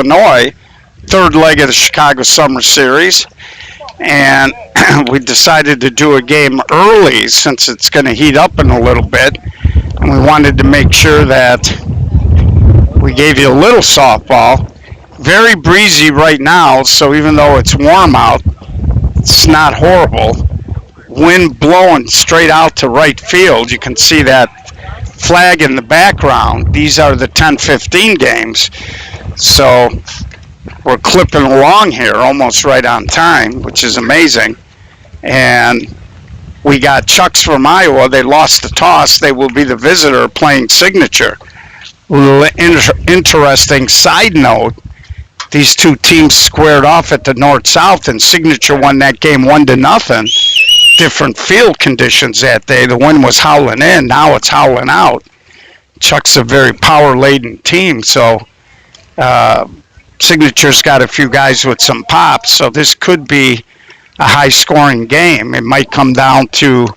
Illinois, third leg of the Chicago Summer Series. And we decided to do a game early since it's going to heat up in a little bit. And we wanted to make sure that we gave you a little softball. Very breezy right now, so even though it's warm out, it's not horrible. Wind blowing straight out to right field. You can see that flag in the background. These are the 10-15 games. So we're clipping along here almost right on time, which is amazing. And we got Chucks from Iowa. They lost the toss. They will be the visitor playing Signature. Interesting side note, these two teams squared off at the North-South, and Signature won that game 1-0. Different field conditions that day. The wind was howling in. Now it's howling out. Chuck's a very power-laden team, so Signature's got a few guys with some pops, so this could be a high-scoring game. It might come down to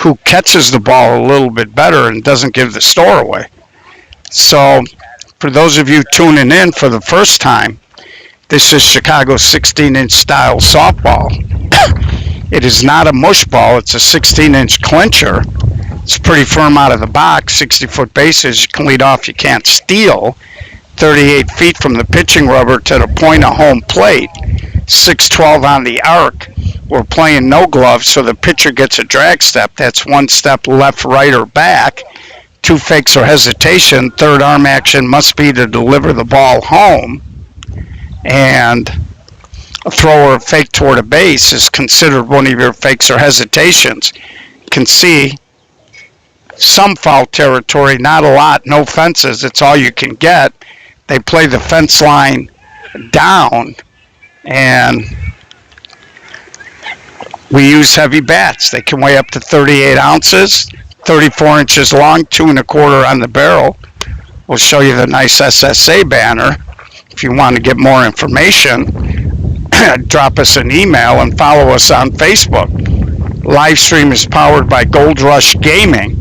who catches the ball a little bit better and doesn't give the store away. So for those of you tuning in for the first time, this is Chicago's 16-inch style softball. It is not a mush ball. It's a 16-inch clincher. It's pretty firm out of the box, 60-foot bases. You can lead off, you can't steal. 38 feet from the pitching rubber to the point of home plate. 6'12" on the arc. We're playing no gloves, so the pitcher gets a drag step. That's one step left, right, or back. 2 fakes or hesitation. Third arm action must be to deliver the ball home. And a throw or a fake toward a base is considered one of your fakes or hesitations. You can see some foul territory, not a lot, no fences. It's all you can get. They play the fence line down, and we use heavy bats. They can weigh up to 38 ounces, 34 inches long, 2 1/4 on the barrel. We'll show you the nice SSA banner. If you want to get more information, drop us an email and follow us on Facebook. Live stream is powered by Gold Rush Gaming.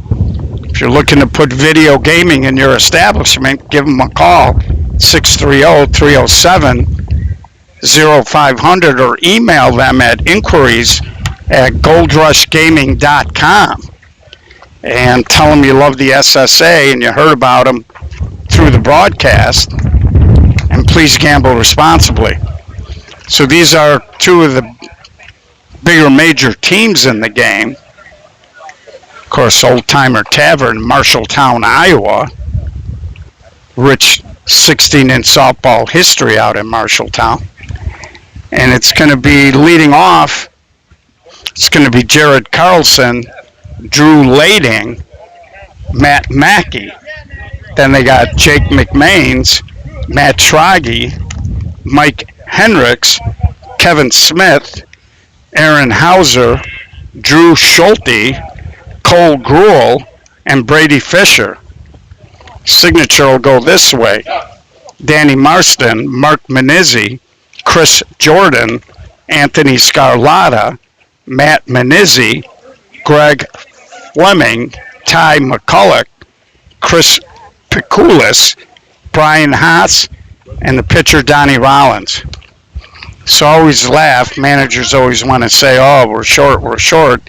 If you're looking to put video gaming in your establishment, give them a call, 630-307-0500, or email them at inquiries@goldrushgaming.com and tell them you love the SSA and you heard about them through the broadcast. And please gamble responsibly. So these are two of the bigger major teams in the game. Of course, Old Timer Tavern, Marshalltown, Iowa. Rich 16-inch softball history out in Marshalltown. And it's going to be leading off, it's going to be Jared Carlson, Drew Lading, Matt Mackey. Then they got Jake McMains, Matt Schrage, Mike Hendricks, Kevin Smith, Aaron Hauser, Drew Schulte, Cole Gruel, and Brady Fisher. Signature will go this way: Danny Marston, Mark Menizzi, Chris Jordan, Anthony Scarlatta, Matt Menizzi, Greg Fleming, Ty McCulloch, Chris Pikulis, Brian Haas, and the pitcher Donnie Rollins. So I always laugh. Managers always want to say, oh, we're short.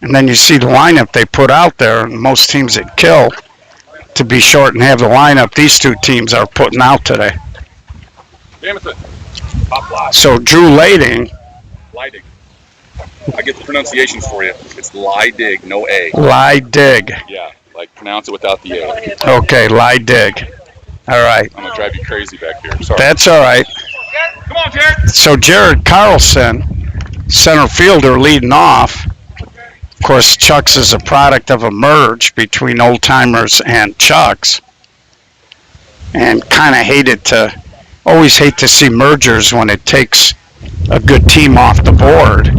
And then you see the lineup they put out there, and most teams that kill to be short and have the lineup these two teams are putting out today. So Drew Lading. Leidig. I get the pronunciations for you. It's Leidig, no A. Leidig. Yeah, like pronounce it without the A. Okay, Leidig. All right. I'm going to drive you crazy back here. Sorry. That's all right. Come on, Jared. So Jared Carlson, center fielder, leading off. Of course, Chuck's is a product of a merge between Old Timers and Chuck's. And kind of always hate to see mergers when it takes a good team off the board.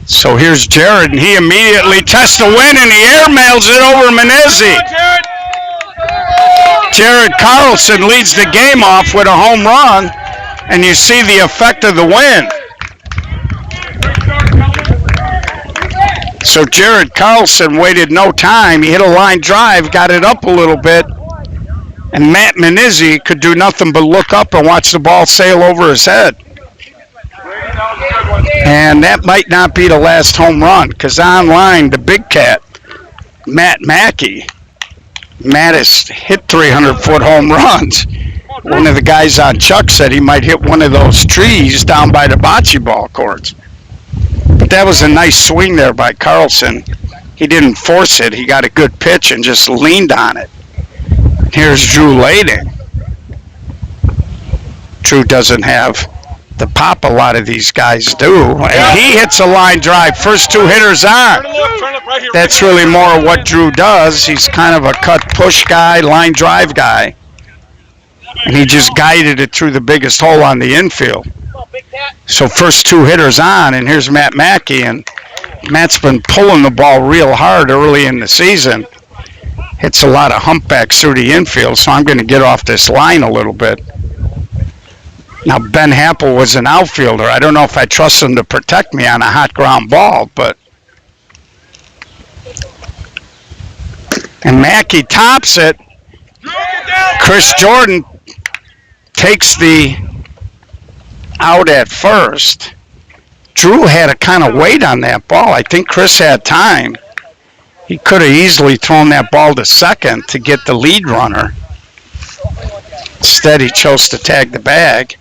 So here's Jared, and he immediately tests the wind in the air, mails it over Menizzi. Jared Carlson leads the game off with a home run, and you see the effect of the wind. So Jared Carlson waited no time. He hit a line drive, got it up a little bit, And Matt Menizzi could do nothing but look up and watch the ball sail over his head. And that might not be the last home run, because online, the big cat, Matt Mackey, Matt has hit 300-foot home runs. One of the guys on Chuck said he might hit one of those trees down by the bocce ball courts. But that was a nice swing there by Carlson. He didn't force it. He got a good pitch and just leaned on it. Here's Drew Lading. Drew doesn't have the pop a lot of these guys do. And he hits a line drive. First two hitters on. That's really more of what Drew does. He's kind of a cut push guy, line drive guy. And he just guided it through the biggest hole on the infield. So first two hitters on, and here's Matt Mackey. And Matt's been pulling the ball real hard early in the season. Hits a lot of humpbacks through the infield, so I'm going to get off this line a little bit. Now, Ben Happel was an outfielder. I don't know if I trust him to protect me on a hot ground ball, but... And Mackey tops it. Chris Jordan takes the out at first. Drew had to kind of wait on that ball. I think Chris had time. He could have easily thrown that ball to second to get the lead runner. Instead, he chose to tag the bag.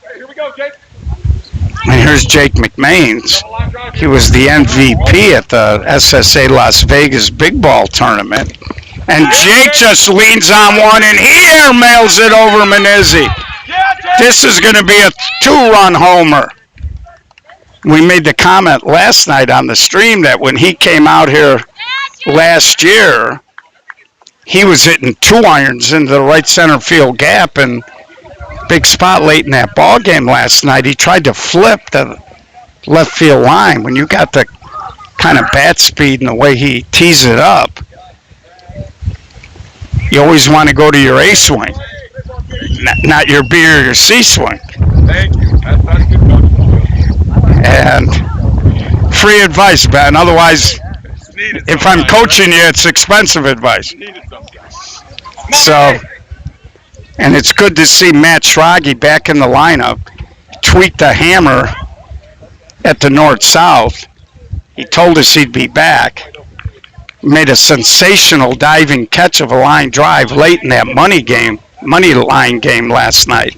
And here's Jake McMains. He was the MVP at the SSA Las Vegas Big Ball Tournament. And Jake just leans on one, and he airmails it over Menizzi. This is going to be a two-run homer. We made the comment last night on the stream that when he came out here last year, he was hitting two irons into the right center field gap, and big spot late in that ball game last night. He tried to flip the left field line. When you got the kind of bat speed and the way he tees it up, you always want to go to your A swing, not your B or your C swing. Thank you. That's good coaching. And free advice, Ben. Otherwise, if I'm coaching you, it's expensive advice. So, and it's good to see Matt Schrage back in the lineup. Tweaked the hammer at the north-south. He told us he'd be back. Made a sensational diving catch of a line drive late in that money line game last night.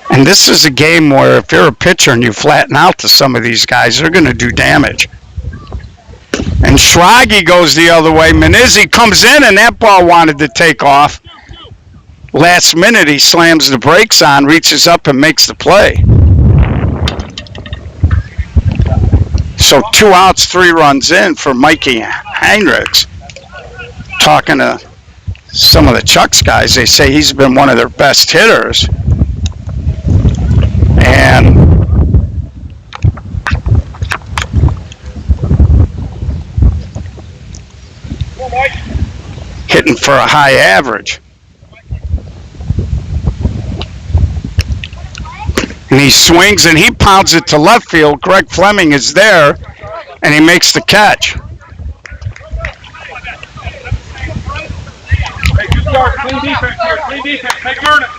And this is a game where if you're a pitcher and you flatten out to some of these guys, they're going to do damage. And Schrage goes the other way. Menizzi comes in, and that ball wanted to take off. Last minute, he slams the brakes on, reaches up, and makes the play. So 2 outs, 3 runs in for Mikey Heinrichs. Talking to some of the Chucks guys, they say he's been one of their best hitters. And hitting for a high average. And he swings and he pounds it to left field. Greg Fleming is there, and he makes the catch. Hey, good start. Clean defense here. Clean defense. Hey, earn it.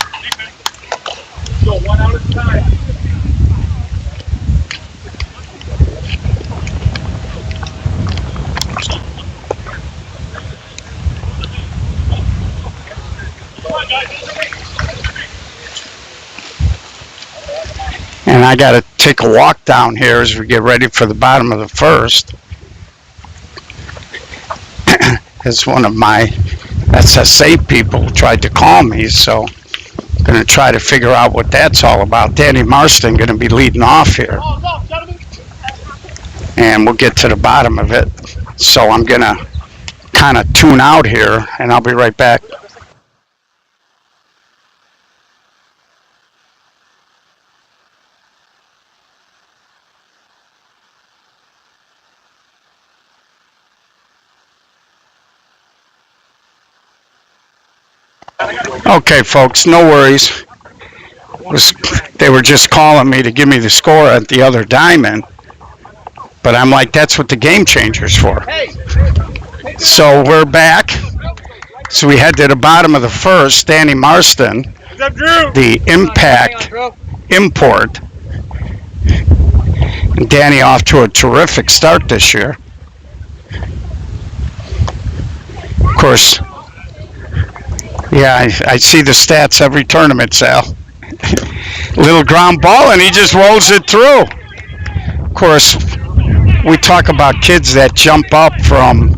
Go 1 out at a time. And I got to take a walk down here as we get ready for the bottom of the first. As one of my SSA people tried to call me, so I'm going to try to figure out what that's all about. Danny Marston going to be leading off here. And we'll get to the bottom of it. So I'm going to kind of tune out here, and I'll be right back. Okay, folks, no worries. They were just calling me to give me the score at the other diamond. But I'm like, that's what the game changer's for. So we're back. So we head to the bottom of the first. Danny Marston, the Impact import. And Danny off to a terrific start this year. Of course, yeah, I see the stats every tournament, Sal. Little ground ball, and he just rolls it through. Of course, we talk about kids that jump up from,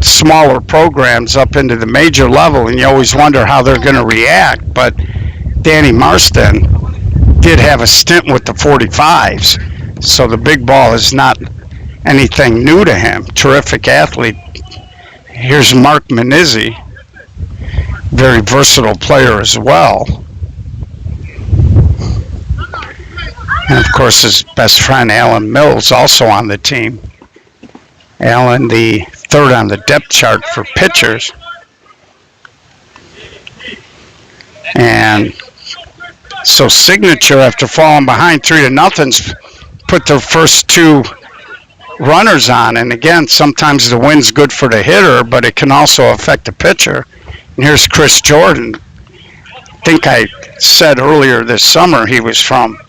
smaller programs up into the major level, and you always wonder how they're going to react. But Danny Marston did have a stint with the 45's, so the big ball is not anything new to him. Terrific athlete. Here's Mark Menizzi, very versatile player as well. And of course his best friend Alan Mills also on the team. Alan, the third on the depth chart for pitchers. And so Signature, after falling behind 3-0, put their first two runners on. And again, sometimes the wind's good for the hitter, but it can also affect the pitcher. And here's Chris Jordan. I think I said earlier this summer he was from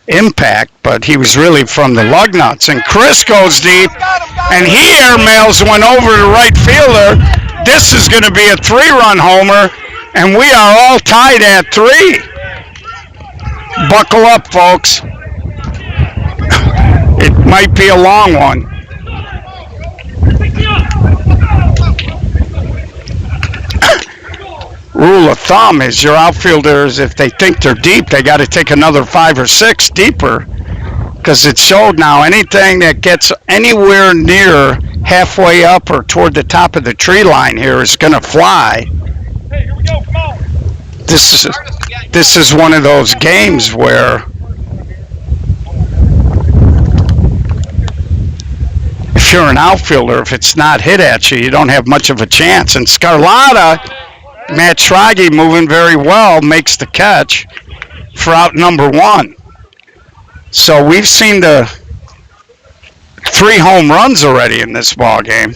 Impact, but he was really from the Lugnuts. And Chris goes deep, and he airmails one over to right fielder. This is going to be a 3-run homer, and we are all tied at 3. Buckle up, folks. It might be a long one. Rule of thumb is your outfielders, if they think they're deep, they got to take another 5 or 6 deeper, because it showed now anything that gets anywhere near halfway up or toward the top of the tree line here is going to fly. Hey, here we go. Come on. This is one of those games where if you're an outfielder, if it's not hit at you, you don't have much of a chance. And Scarlata, Matt Schrage moving very well, makes the catch for out number 1. So we've seen the 3 home runs already in this ball game,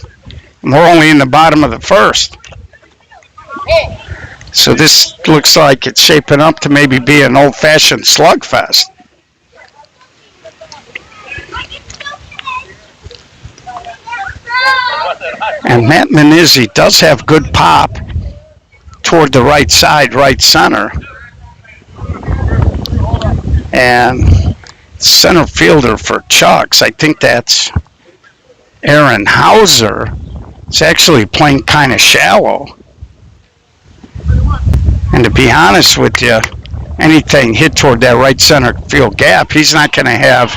and we're only in the bottom of the first. So this looks like it's shaping up to maybe be an old-fashioned slugfest. And Matt Menizzi does have good pop toward the right side, right center. And center fielder for Chucks, I think that's Aaron Hauser. It's actually playing kind of shallow. And to be honest with you, anything hit toward that right center field gap, he's not going to have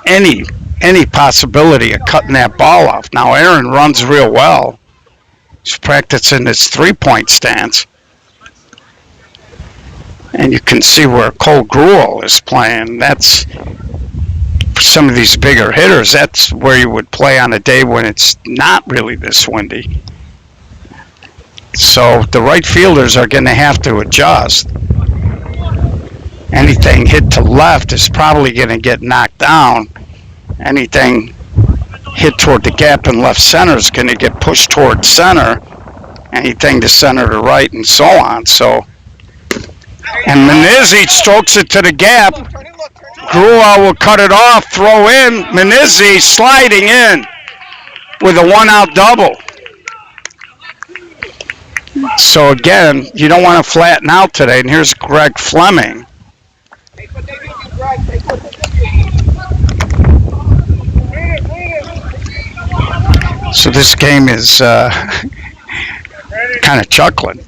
any possibility of cutting that ball off. Now Aaron runs real well. He's practicing his 3-point stance. And you can see where Cole Gruel is playing. That's, for some of these bigger hitters, that's where you would play on a day when it's not really this windy. So the right fielders are going to have to adjust. Anything hit to left is probably going to get knocked down. Anything hit toward the gap in left center is going to get pushed toward center. Anything to center to right, and so on. So, and Menizzi strokes it to the gap. Gruel will cut it off, throw in. Menizzi sliding in with a 1-out double. So again, you don't want to flatten out today. And here's Greg Fleming. So this game is kind of chuckling.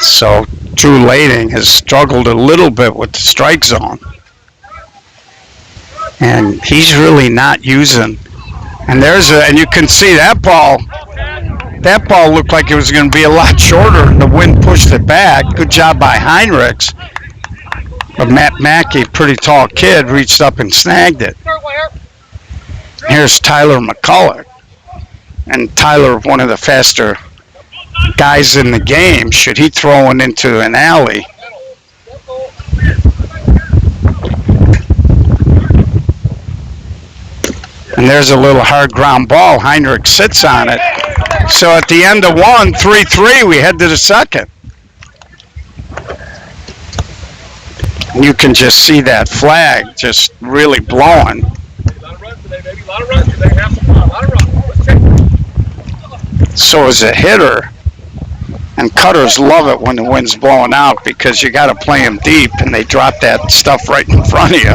So Drew Lading has struggled a little bit with the strike zone. And he's really not using. And and you can see that ball looked like it was going to be a lot shorter, and the wind pushed it back. Good job by Heinrichs. But Matt Mackey, pretty tall kid, reached up and snagged it. Here's Tyler McCulloch. And Tyler, one of the faster guys in the game should he throw it into an alley. And there's a little hard ground ball. Heinrich sits on it. So at the end of 3-3, we head to the second. You can just see that flag just really blowing. A lot of runs today, baby. A lot of runs today. Have some fun. A lot of runs. So as a hitter, and cutters love it when the wind's blowing out because you got to play them deep and they drop that stuff right in front of you.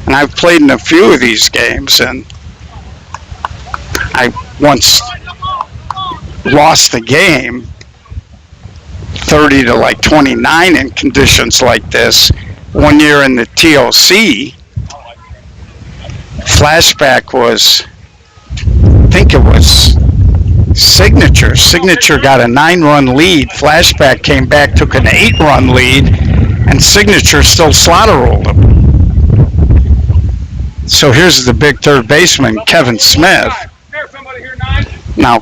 And I've played in a few of these games, and I once lost a game 30 to like 29 in conditions like this. One year in the TOC, flashback was, I think it was Signature. Signature got a 9-run lead. Flashback came back, took an 8-run lead, and Signature still slaughter rolled him. So here's the big third baseman, Kevin Smith. Now,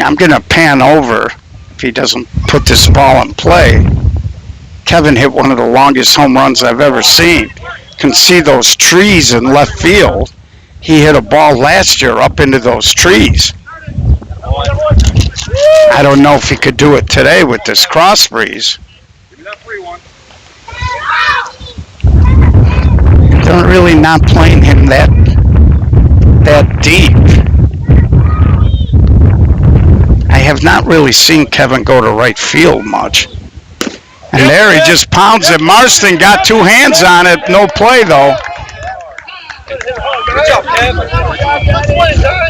I'm going to pan over if he doesn't put this ball in play. Kevin hit one of the longest home runs I've ever seen. You can see those trees in left field. He hit a ball last year up into those trees. I don't know if he could do it today with this cross breeze. They're really not playing him that deep. I have not really seen Kevin go to right field much. And there he just pounds it. Marston got 2 hands on it. No play, though. Good job, Kevin.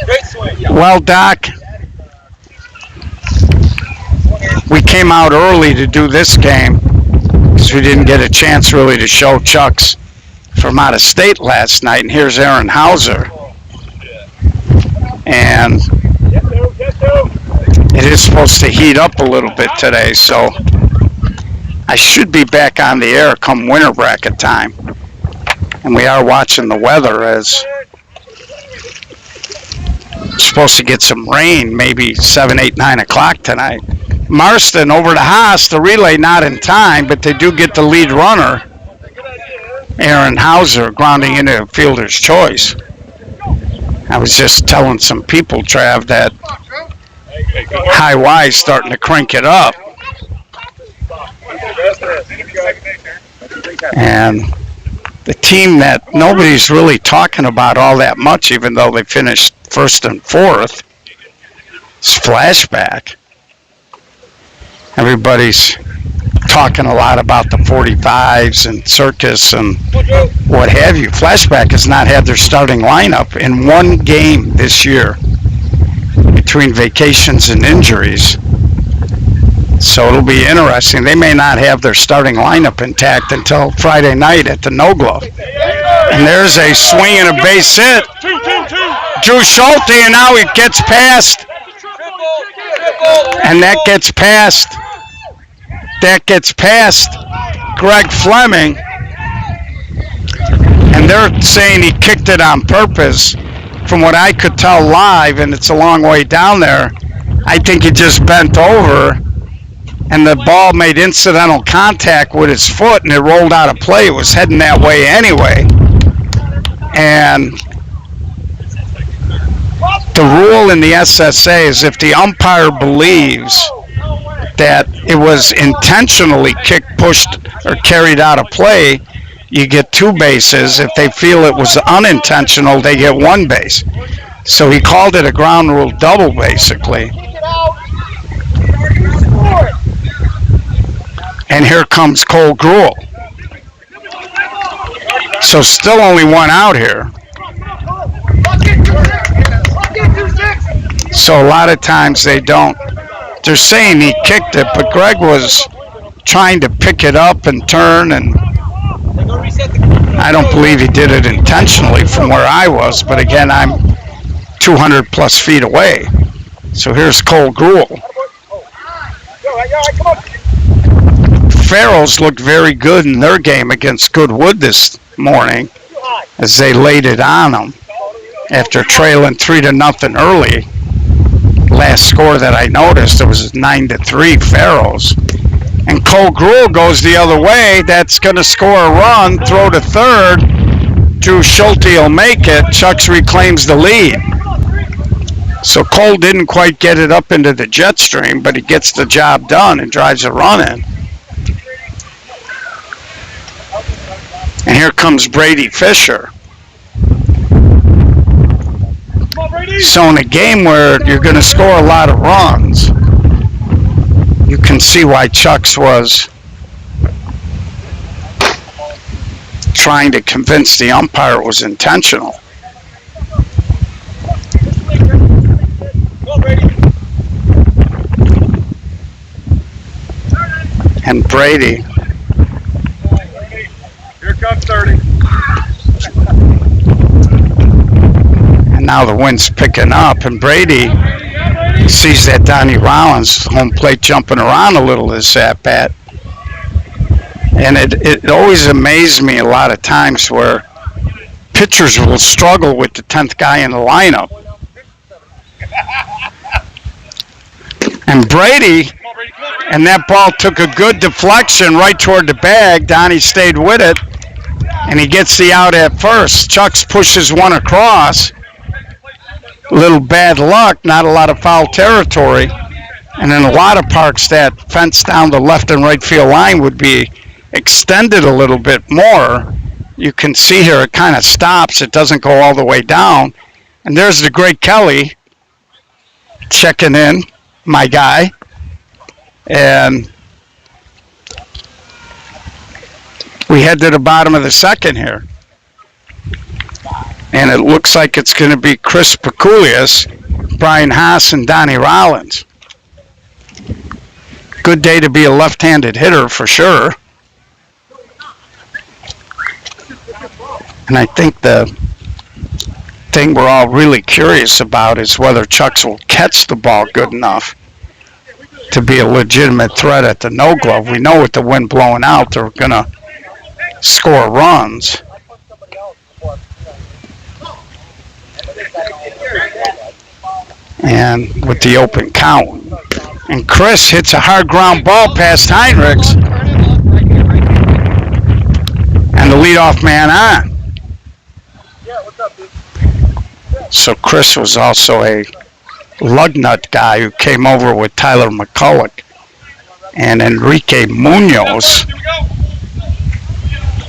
Great swing. Well, Doc, we came out early to do this game because we didn't get a chance really to show Chuck's from out of state last night. And here's Aaron Hauser. And it is supposed to heat up a little bit today, so I should be back on the air come winter bracket time. And we are watching the weather as we're supposed to get some rain, maybe 7, 8, 9 o'clock tonight. Marston over to Haas, the relay not in time, but they do get the lead runner, Aaron Hauser, grounding into fielder's choice. I was just telling some people, Trav, that high Y's starting to crank it up. And the team that nobody's really talking about all that much, even though they finished 1st and 4th, is Flashback. Everybody's talking a lot about the 45's and Circus and what have you. Flashback has not had their starting lineup in one game this year between vacations and injuries. So it'll be interesting. They may not have their starting lineup intact until Friday night at the No Glove. And there's a swing and a base hit. Drew Schulte, and now it gets past. And that gets past. That gets past Greg Fleming. And they're saying he kicked it on purpose. From what I could tell live, and it's a long way down there, I think he just bent over and the ball made incidental contact with his foot and it rolled out of play. It was heading that way anyway. And the rule in the SSA is if the umpire believes that it was intentionally kicked, pushed, or carried out of play, you get 2 bases. If they feel it was unintentional, they get 1 base. So he called it a ground rule double, basically. And here comes Cole Gruel. So still only 1 out here. So a lot of times they don't. They're saying he kicked it, but Greg was trying to pick it up and turn, and I don't believe he did it intentionally from where I was, but again, I'm 200 plus feet away. So here's Cole Gruel. Farrell's looked very good in their game against Goodwood this morning as they laid it on them. after trailing 3-0 early. Last score that I noticed, it was 9-3 Pharaohs. And Cole Gruel goes the other way. That's going to score a run, throw to third. Drew Schulte will make it. Chucks reclaims the lead. So Cole didn't quite get it up into the jet stream, but he gets the job done and drives a run in. And here comes Brady Fisher. So in a game where you're going to score a lot of runs, you can see why Chucks was trying to convince the umpire it was intentional. And Brady. Here comes 30. And now the wind's picking up, and Brady sees that Donnie Rollins home plate jumping around a little this at-bat. And it always amazed me a lot of times where pitchers will struggle with the 10th guy in the lineup. And Brady, and that ball took a good deflection right toward the bag. Donnie stayed with it, and he gets the out at first. Chucks pushes one across. Little bad luck, not a lot of foul territory. And in a lot of parks, that fence down the left and right field line would be extended a little bit more. You can see here it kind of stops. It doesn't go all the way down. And there's the great Kelly checking in, my guy. And we head to the bottom of the second here. And it looks like it's going to be Chris Peculius, Brian Haas, and Donnie Rollins. Good day to be a left-handed hitter for sure. And I think the thing we're all really curious about is whether Chucks will catch the ball good enough to be a legitimate threat at the no glove. We know with the wind blowing out, they're going to score runs. And with the open count. And Chris hits a hard ground ball past Heinrichs. And the leadoff man on. So Chris was also a lug nut guy who came over with Tyler McCulloch and Enrique Munoz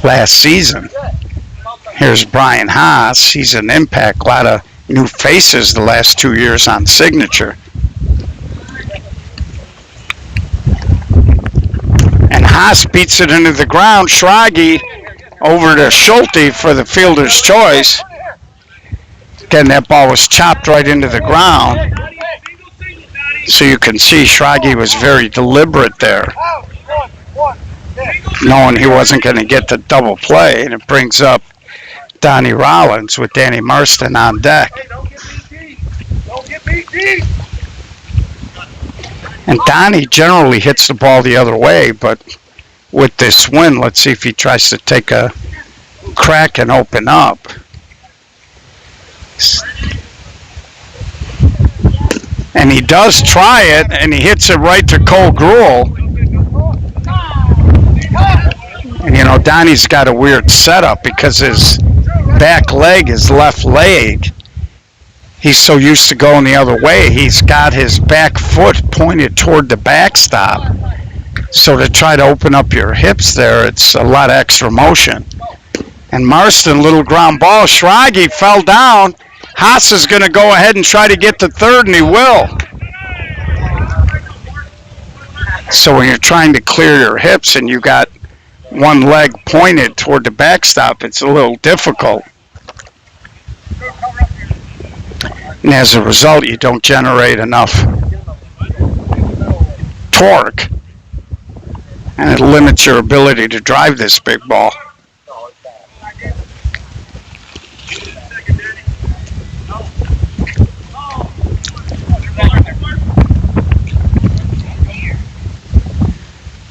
last season. Here's Brian Haas. He's an impact. A lot of new faces the last 2 years on signature. And Haas beats it into the ground. Schrage over to Schulte for the fielder's choice. Again, that ball was chopped right into the ground. So you can see Schrage was very deliberate there, knowing he wasn't going to get the double play. And it brings up Donnie Rollins with Danny Marston on deck. And Donnie generally hits the ball the other way, but with this wind, let's see if he tries to take a crack and open up. And he does try it, and he hits it right to Cole Gruel. And you know, Donnie's got a weird setup because his back leg is left leg. He's so used to going the other way, he's got his back foot pointed toward the backstop. So to try to open up your hips there, it's a lot of extra motion. And Marston, little ground ball. Schrage fell down. Haas is going to go ahead and try to get to third, and he will. So when you're trying to clear your hips and you got one leg pointed toward the backstop, it's a little difficult. And as a result, you don't generate enough torque, and it limits your ability to drive this big ball.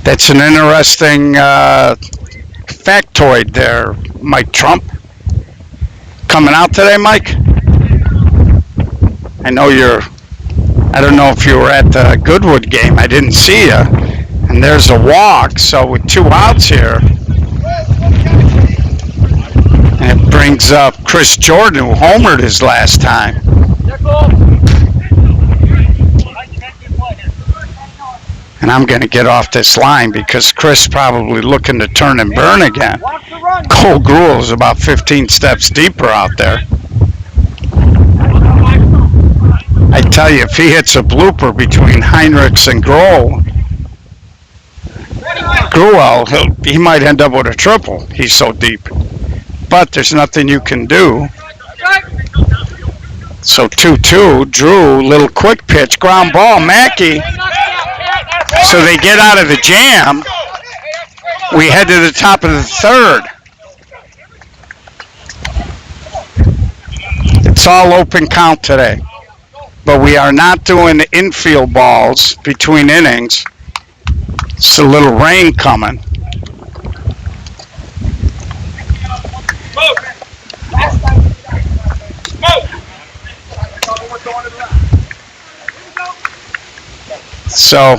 That's an interesting factoid there, Mike Trump. Coming out today, Mike? I know I don't know if you were at the Goodwood game. I didn't see you. And there's a walk, so with 2 outs here, and it brings up Chris Jordan, who homered his last time. And I'm going to get off this line because Chris probably looking to turn and burn again. Cole Gruel is about 15 steps deeper out there. I tell you, if he hits a blooper between Heinrichs and Gruel, he might end up with a triple. He's so deep. But there's nothing you can do. So 2-2, Drew, little quick pitch, ground ball, Mackey. So they get out of the jam. We head to the top of the 3rd. It's all open count today. But we are not doing the infield balls between innings. It's a little rain coming. So,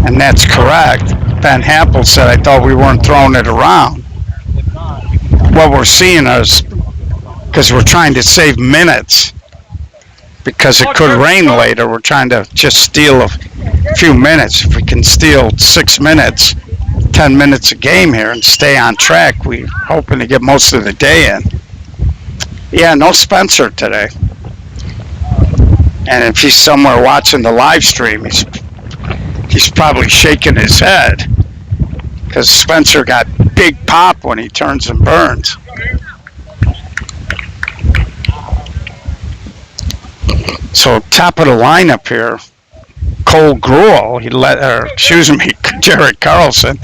and that's correct. Ben Happel said, I thought we weren't throwing it around. What we're seeing is, because we're trying to save minutes, because it could rain later, we're trying to just steal a few minutes. If we can steal 6 minutes, 10 minutes a game here and stay on track, we're hoping to get most of the day in. Yeah, no Spencer today. And if he's somewhere watching the live stream, he's probably shaking his head because Spencer got big pop when he turns and burns. So top of the lineup here, Cole Gruel, Jared Carlson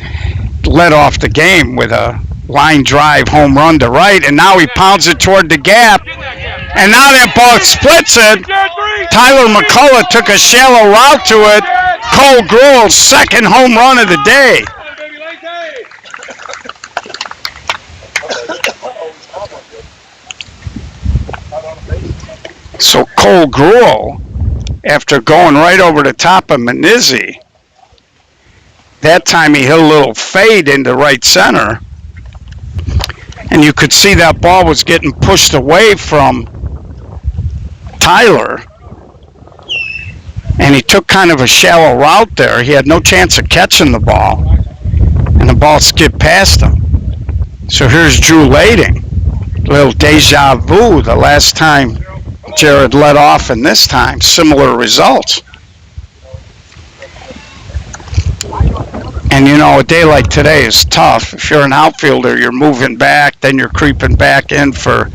led off the game with a line drive home run to right, and now he pounds it toward the gap, and now that ball splits it. Tyler McCullough took a shallow route to it. Cole Gruel's 2nd home run of the day. So Cole Gruel, after going right over the top of Manizzi, that time he hit a little fade into right center, and you could see that ball was getting pushed away from Tyler, and he took kind of a shallow route there. He had no chance of catching the ball, and the ball skipped past him. So here's Drew Lading, a little deja vu. The last time Jared led off, and this time similar results. And you know, a day like today is tough. If you're an outfielder, you're moving back, then you're creeping back in for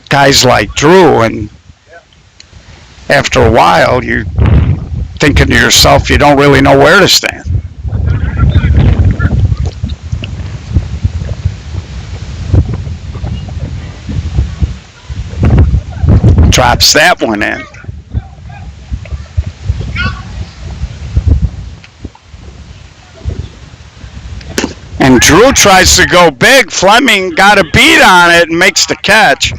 guys like Drew, and after a while you're thinking to yourself you don't really know where to stand. Drops that one in. And Drew tries to go big. Fleming got a beat on it and makes the catch.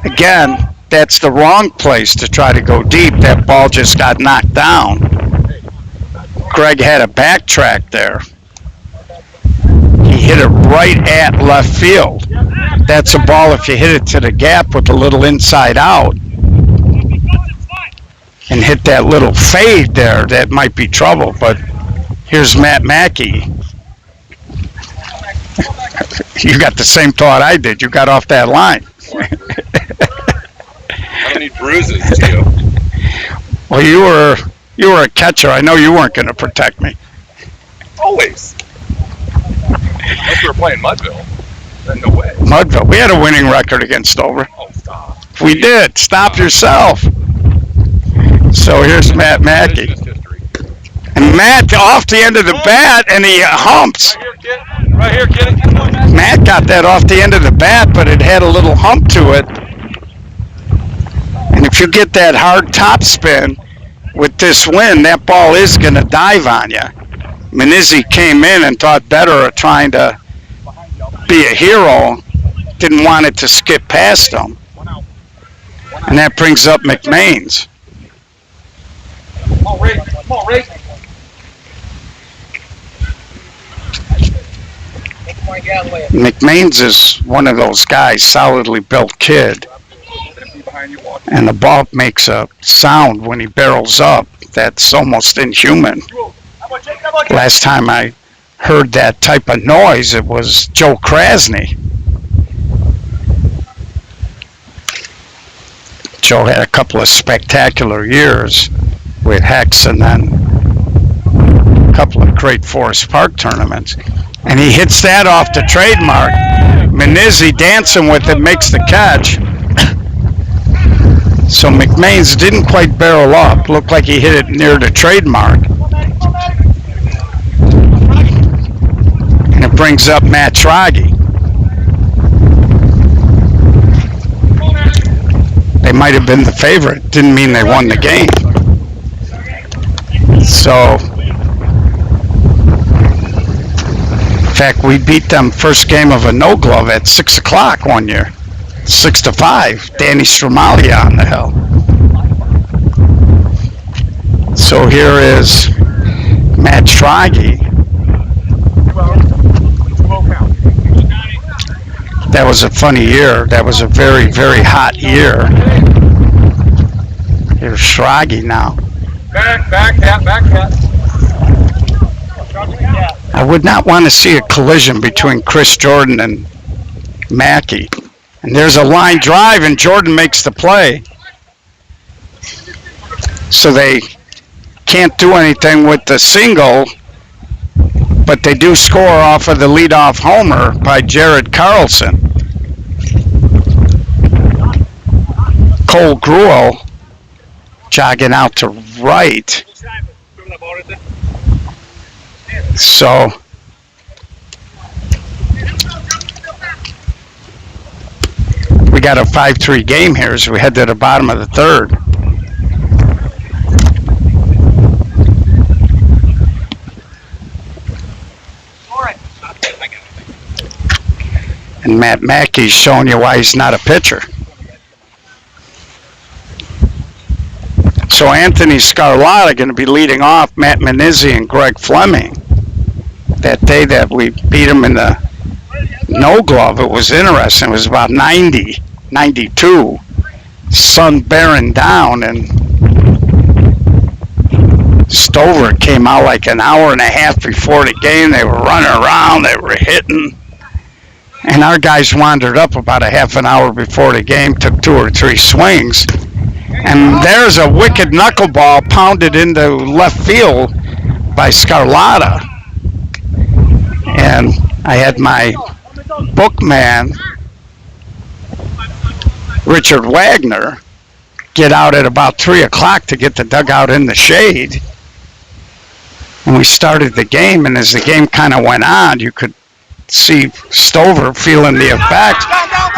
Again, that's the wrong place to try to go deep. That ball just got knocked down. Greg had a backtrack there. He hit it right at left field. That's a ball if you hit it to the gap with a little inside out and hit that little fade there, that might be trouble. But here's Matt Mackey. You got the same thought I did. You got off that line. I don't need bruises, Gio. Well, you were a catcher. I know you weren't going to protect me. Always. Unless we were playing Mudville. Then no way. Mudville. We had a winning record against Dover. Oh, stop. We did. Stop yourself. So here's Matt Mackey. And Matt off the end of the bat, and he humps. Right here, kid. Matt got that off the end of the bat, but it had a little hump to it. And if you get that hard top spin with this wind, that ball is going to dive on you. Manizzi came in and thought better of trying to be a hero. Didn't want it to skip past him. And that brings up McMains. Come on, Ray. Come on, Ray. McMains is one of those guys, solidly built kid. And the ball makes a sound when he barrels up that's almost inhuman. Last time I heard that type of noise, it was Joe Krasny. Joe had a couple of spectacular years with Hex and then a couple of great Forest Park tournaments. And he hits that off the trademark. Menizzi dancing with it makes the catch. So McMains didn't quite barrel up. Looked like he hit it near the trademark. And it brings up Matt Schrage. They might have been the favorite. Didn't mean they won the game. So, in fact, we beat them first game of a no glove at 6 o'clock one year. 6-5. Danny Stramalia on the hill. So here is Matt Schrage. That was a funny year. That was a very, very hot year. Here's Schrage now. Back hat. I would not want to see a collision between Chris Jordan and Mackey. And there's a line drive, and Jordan makes the play. So they can't do anything with the single, but they do score off of the leadoff homer by Jared Carlson. Cole Gruel jogging out to right. So we got a 5-3 game here as we head to the bottom of the third. And Matt Mackey's showing you why he's not a pitcher. So Anthony Scarlata going to be leading off Matt Menizzi and Greg Fleming. That day that we beat him in the no glove, it was interesting. It was about 90, 92. Sun bearing down, and Stover came out like an hour and a half before the game. They were running around, they were hitting. And our guys wandered up about a half an hour before the game, took 2 or 3 swings. And there's a wicked knuckleball pounded into left field by Scarlata. And I had my bookman, Richard Wagner, get out at about 3 o'clock to get the dugout in the shade. And we started the game, and as the game kind of went on, you could see Stover feeling the effect.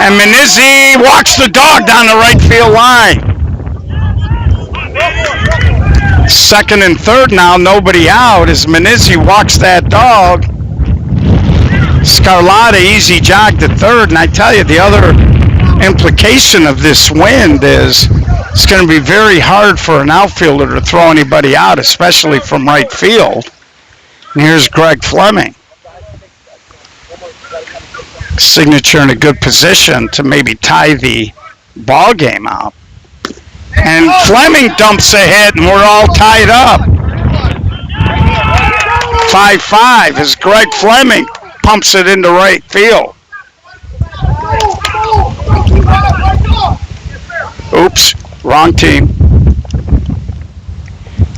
And Menizzi walks the dog down the right field line. Second and third now, nobody out as Menizzi walks that dog. Scarlata easy jog to third, and I tell you, the other implication of this wind is it's going to be very hard for an outfielder to throw anybody out, especially from right field. And here's Greg Fleming. Signature in a good position to maybe tie the ball game out. And Fleming dumps a hit, and we're all tied up. 5-5 as Greg Fleming pumps it into right field. Oops, wrong team.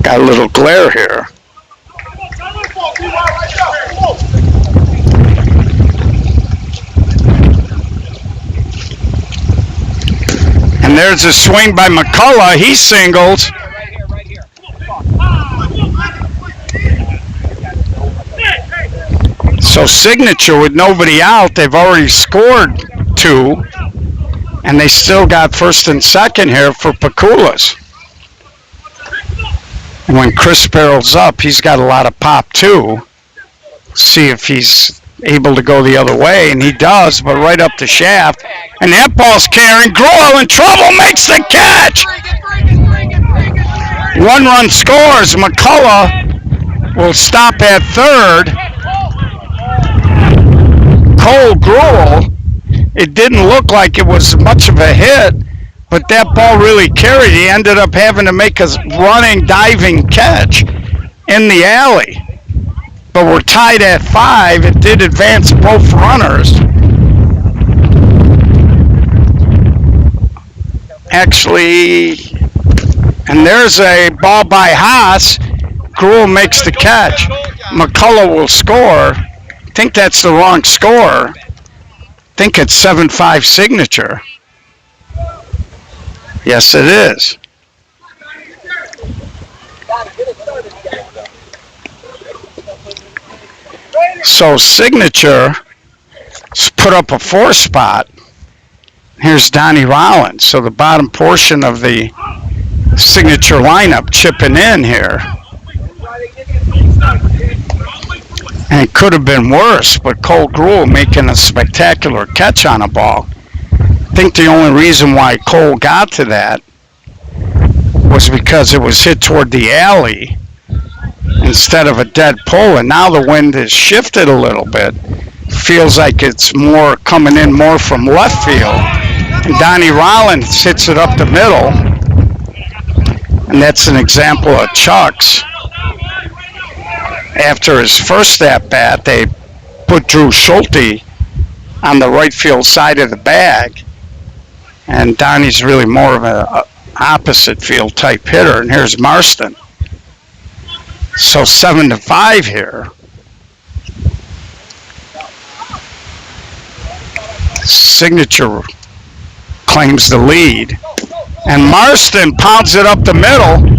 Got a little glare here. And there's a swing by McCullough. He singles. So Signature with nobody out, they've already scored 2. And they still got first and second here for Pakulas. And when Chris barrels up, he's got a lot of pop too. See if he's able to go the other way, and he does, but right up the shaft. And that ball's carrying. Gruel in trouble, makes the catch. 1 run scores. McCullough will stop at third. Cole Gruel, it didn't look like it was much of a hit, but that ball really carried. He ended up having to make a running, diving catch in the alley. But we're tied at 5. It did advance both runners. Actually, and there's a ball by Haas. Gruel makes the catch. McCullough will score. I think that's the wrong score. I think it's 7-5 signature. Yes, it is. So signature put up a 4 spot. Here's Donnie Rollins. So the bottom portion of the signature lineup chipping in here. And it could have been worse, but Cole Gruel making a spectacular catch on a ball. I think the only reason why Cole got to that was because it was hit toward the alley instead of a dead pull, and now the wind has shifted a little bit. Feels like it's more coming in more from left field. And Donnie Rollins hits it up the middle, and that's an example of Chuck's. After his first at-bat, they put Drew Schulte on the right field side of the bag, and Donnie's really more of an opposite field type hitter, and here's Marston. So 7-5 here. Signature claims the lead, and Marston pounds it up the middle.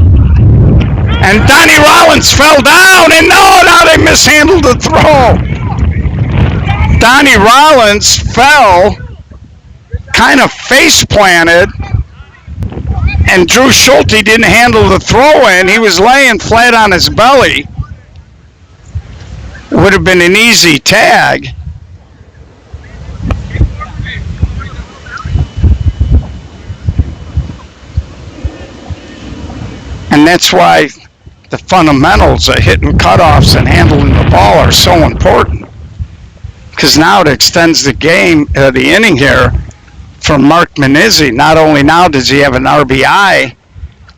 And Donnie Rollins fell down, and now they mishandled the throw. Donnie Rollins fell, kind of face planted, and Drew Schulte didn't handle the throw in. He was laying flat on his belly. It would have been an easy tag. And that's why the fundamentals of hitting cutoffs and handling the ball are so important. Because now it extends the game, the inning here for Mark Manizzi. Not only now does he have an RBI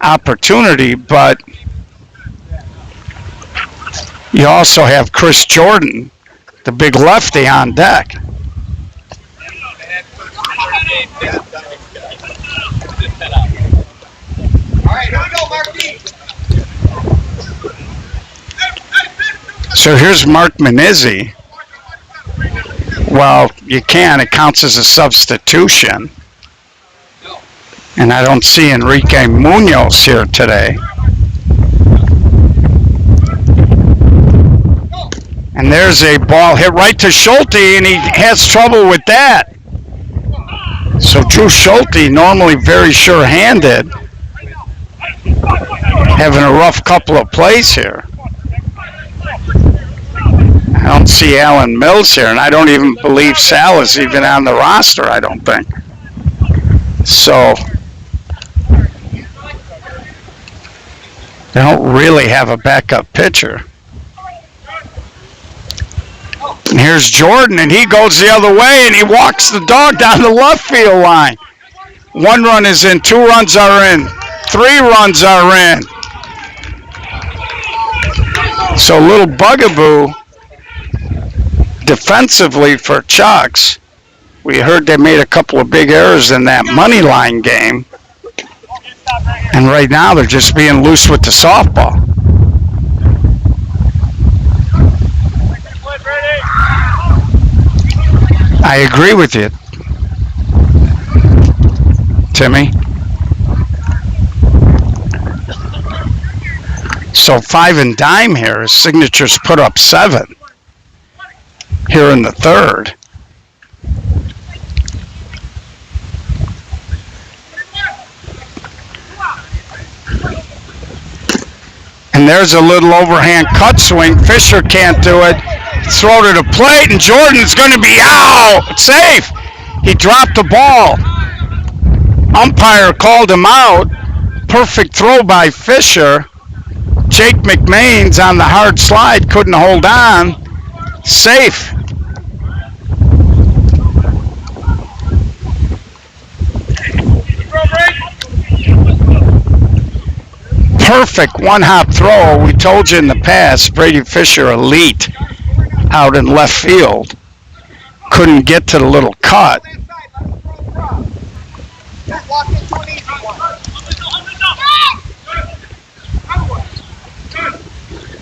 opportunity, but you also have Chris Jordan, the big lefty, on deck. So here's Mark Manizzi. Well, you can. It counts as a substitution. And I don't see Enrique Munoz here today. And there's a ball hit right to Schulte, and he has trouble with that. So Drew Schulte, normally very sure-handed, having a rough couple of plays here. I don't see Alan Mills here, and I don't even believe Sal is even on the roster, I don't think. So they don't really have a backup pitcher. And here's Jordan, and he goes the other way, and he walks the dog down the left field line. 1 run is in, 2 runs are in, 3 runs are in. So a little bugaboo defensively for Chucks. We heard they made a couple of big errors in that money line game. And right now they're just being loose with the softball. I agree with you, Timmy. So 5 and dime here. His signature's put up 7 here in the third. And there's a little overhand cut swing. Fisher can't do it. Throw to the plate, and Jordan's going to be out. Safe. He dropped the ball. Umpire called him out. Perfect throw by Fisher. Jake McMain's on the hard slide, couldn't hold on. Safe. Perfect one-hop throw. We told you in the past, Brady Fisher elite out in left field. Couldn't get to the little cut.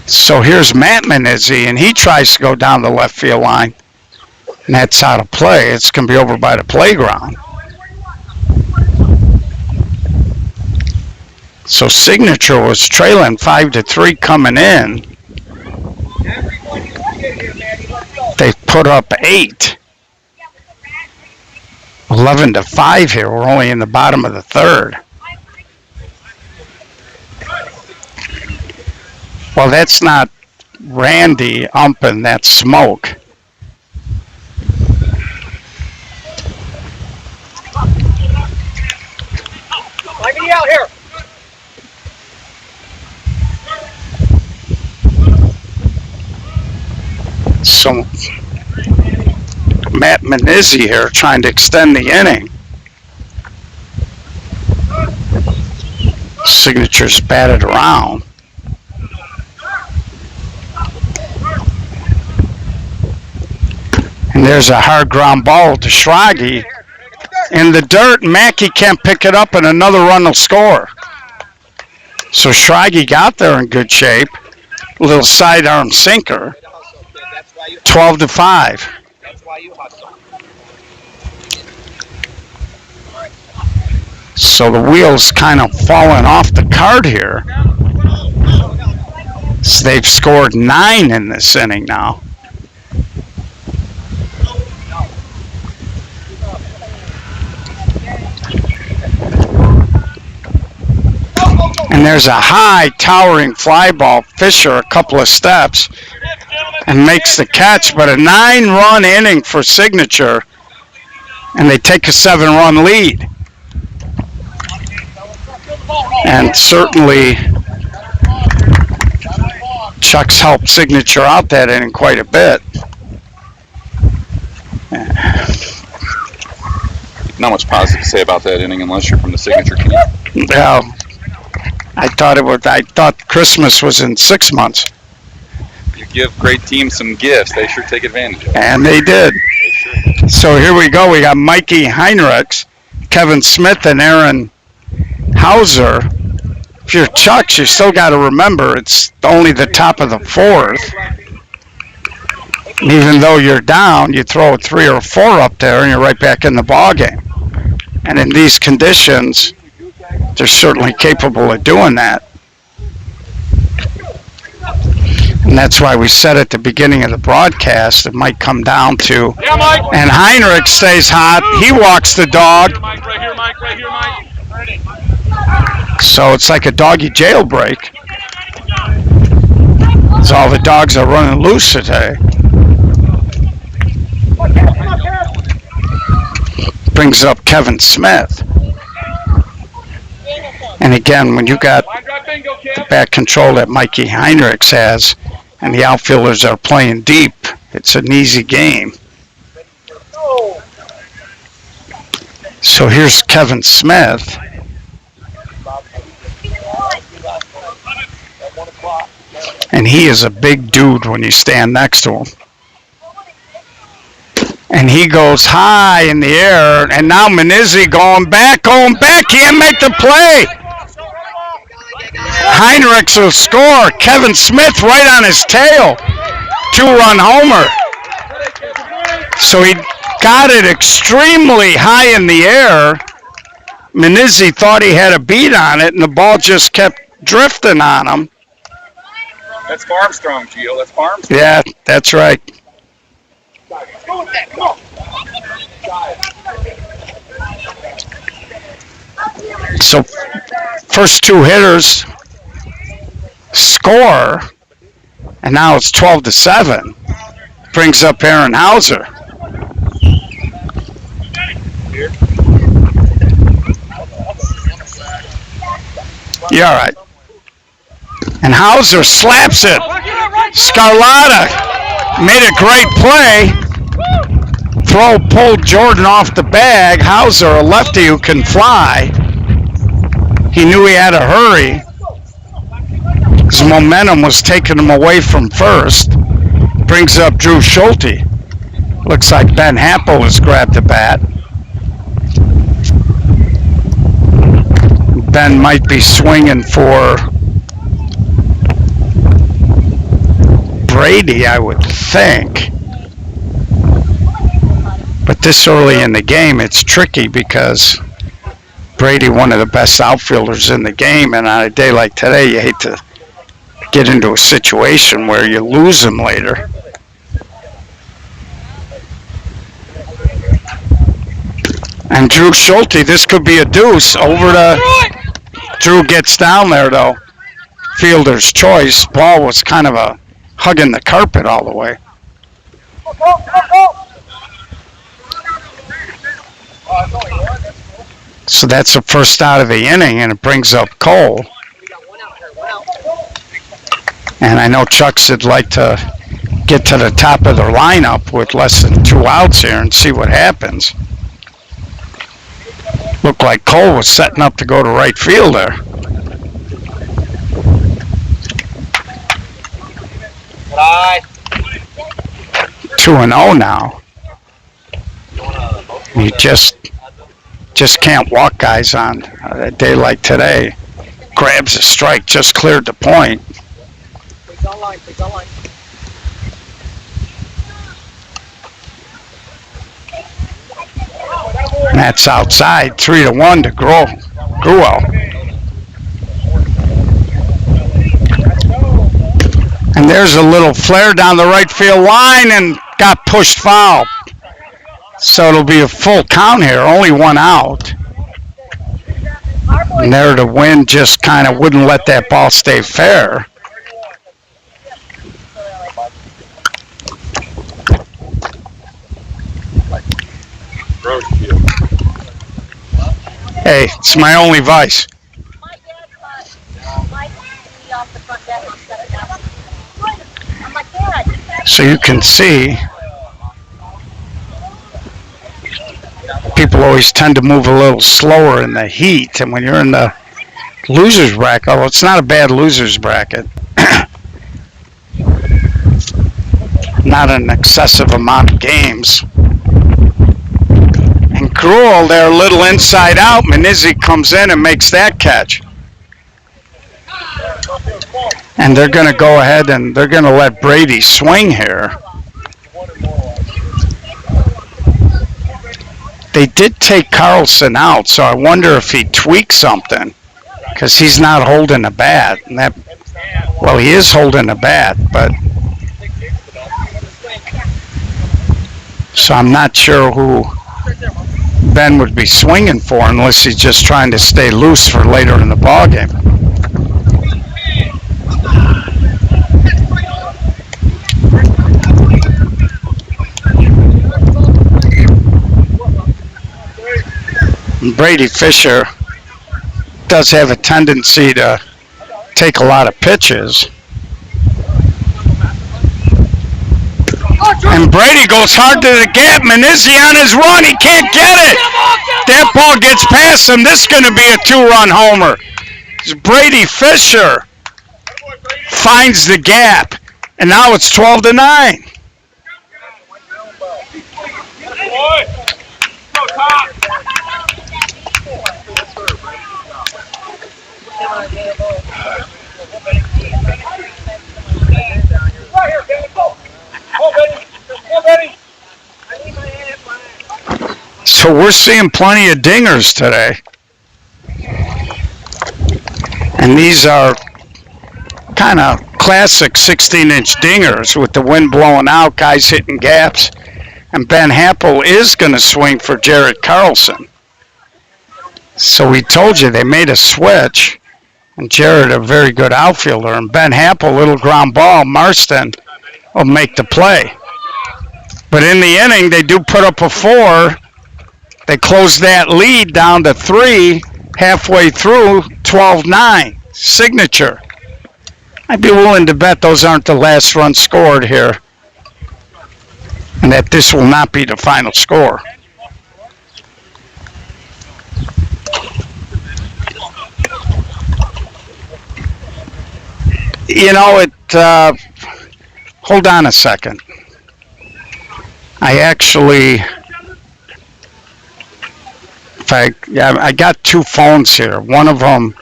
So here's Matt Menizzi, and he tries to go down the left field line. And that's out of play. It's going to be over by the playground. So Signature was trailing 5-3 coming in. They put up 8. 11-5 here. We're only in the bottom of the third. Well, that's not Randy umping, that's Smoke. Let me out here. So Matt Menizzi here trying to extend the inning. Signature's batted around. And there's a hard ground ball to Schrage. In the dirt, Mackey can't pick it up, and another run will score. So Schrage got there in good shape. A little sidearm sinker. 12-5. So the wheels kind of falling off the cart here. So they've scored 9 in this inning now. And there's a high towering fly ball. Fisher a couple of steps and makes the catch, but a 9-run inning for Signature, and they take a 7-run lead. And certainly Chuck's helped Signature out that inning quite a bit. Not much positive to say about that inning unless you're from the Signature camp. Well, I thought Christmas was in 6 months. You give great teams some gifts, they sure take advantage of it. And they did. They sure. So here we go. We got Mikey Heinrichs, Kevin Smith, and Aaron Hauser. If you're Chucks, you still got to remember it's only the top of the 4th. And even though you're down, you throw a 3 or 4 up there, and you're right back in the ballgame. And in these conditions, they're certainly capable of doing that. And that's why we said at the beginning of the broadcast it might come down to. Yeah, Mike. And Heinrich stays hot. He walks the dog. Mike, right here, Mike. Right here, Mike. So it's like a doggy jailbreak. So all the dogs are running loose today. Brings up Kevin Smith. And again, when you got the back control that Mikey Heinrichs has, and the outfielders are playing deep, it's an easy game. So here's Kevin Smith. And he is a big dude when you stand next to him. And he goes high in the air, and now Menizzi going back, can't make the play. Heinrichs will score. Kevin Smith right on his tail. 2-run homer. So he got it extremely high in the air. Menizzi thought he had a beat on it, and the ball just kept drifting on him. That's Farmstrong, Gio. That's Farmstrong. Yeah, that's right. So first 2 hitters score, and now it's 12-7. Brings up Aaron Hauser. You're all right. And Hauser slaps it. Scarlatta made a great play. Throw pulled Jordan off the bag. Hauser, a lefty who can fly. He knew he had to hurry. His momentum was taking him away from first. Brings up Drew Schulte. Looks like Ben Happel has grabbed the bat. Ben might be swinging for Brady, I would think. But this early in the game, it's tricky because Brady, one of the best outfielders in the game, and on a day like today, you hate to get into a situation where you lose him later. And Drew Schulte, this could be a deuce. Over to Drew, gets down there though. Fielder's choice. Ball was kind of a hugging the carpet all the way. So that's the first out of the inning, and it brings up Cole. And I know Chucks would like to get to the top of their lineup with less than 2 outs here and see what happens. Looked like Cole was setting up to go to right field there. Bye. 2-0 now. You just can't walk guys on a day like today. Grabs a strike, just cleared the point. Please online. And that's outside, 3-1 to Gruel. And there's a little flare down the right field line and got pushed foul. So it'll be a full count here, only 1 out. And there the wind just kind of wouldn't let that ball stay fair. Hey, it's my only vice. So you can see, people always tend to move a little slower in the heat, and when you're in the loser's bracket, well, it's not a bad loser's bracket. Not an excessive amount of games. And Gruel, they're a little inside out. Manizzi comes in and makes that catch. And they're going to go ahead and they're going to let Brady swing here. They did take Carlson out, so I wonder if he tweaked something, because he's not holding a bat. And that, well, he is holding a bat, but so I'm not sure who Ben would be swinging for unless he's just trying to stay loose for later in the ballgame. Brady Fisher does have a tendency to take a lot of pitches. And Brady goes hard to the gap. Manizzi on his run. He can't get it. That ball gets past him. This is going to be a 2-run homer. Brady Fisher finds the gap. And now it's 12-9. So we're seeing plenty of dingers today. And these are kind of classic 16-inch dingers with the wind blowing out, guys hitting gaps. And Ben Happel is going to swing for Jarrett Carlson. So we told you they made a switch. And Jarrett, a very good outfielder. And Ben Happel, little ground ball. Marston will make the play. But in the inning, they do put up a 4. They close that lead down to 3 halfway through, 12-9. Signature. I'd be willing to bet those aren't the last runs scored here, and that this will not be the final score. You know, hold on a second. I actually, I got 2 phones here. One of them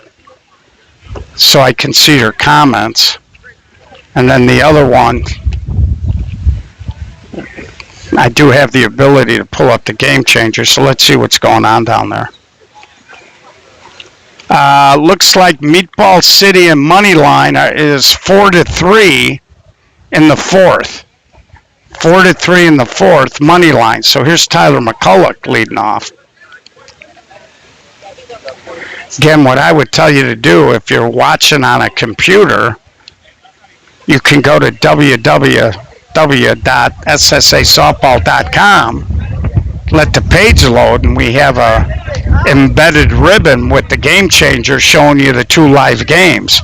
so I can see your comments, and then the other one, I do have the ability to pull up the game changer, so let's see what's going on down there. Looks like Meatball City and Moneyline is 4-3 in the 4th. 4-3 in the 4th, Moneyline. So here's Tyler McCulloch leading off. Again, what I would tell you to do if you're watching on a computer, you can go to www.ssasoftball.com, let the page load, and we have a embedded ribbon with the game changer showing you the 2 live games.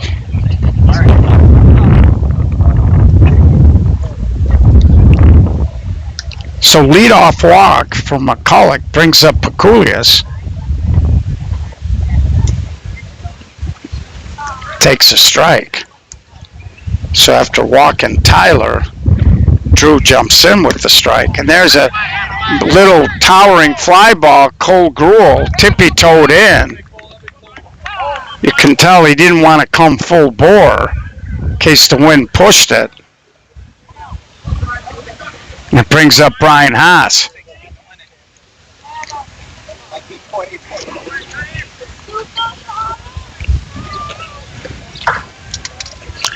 So leadoff walk from McCulloch brings up Pekulius. Takes a strike. So after walking Tyler, Drew jumps in with the strike. And there's a little towering fly ball, Cole Gruel, tippy-toed in. You can tell he didn't want to come full bore in case the wind pushed it. And it brings up Brian Haas.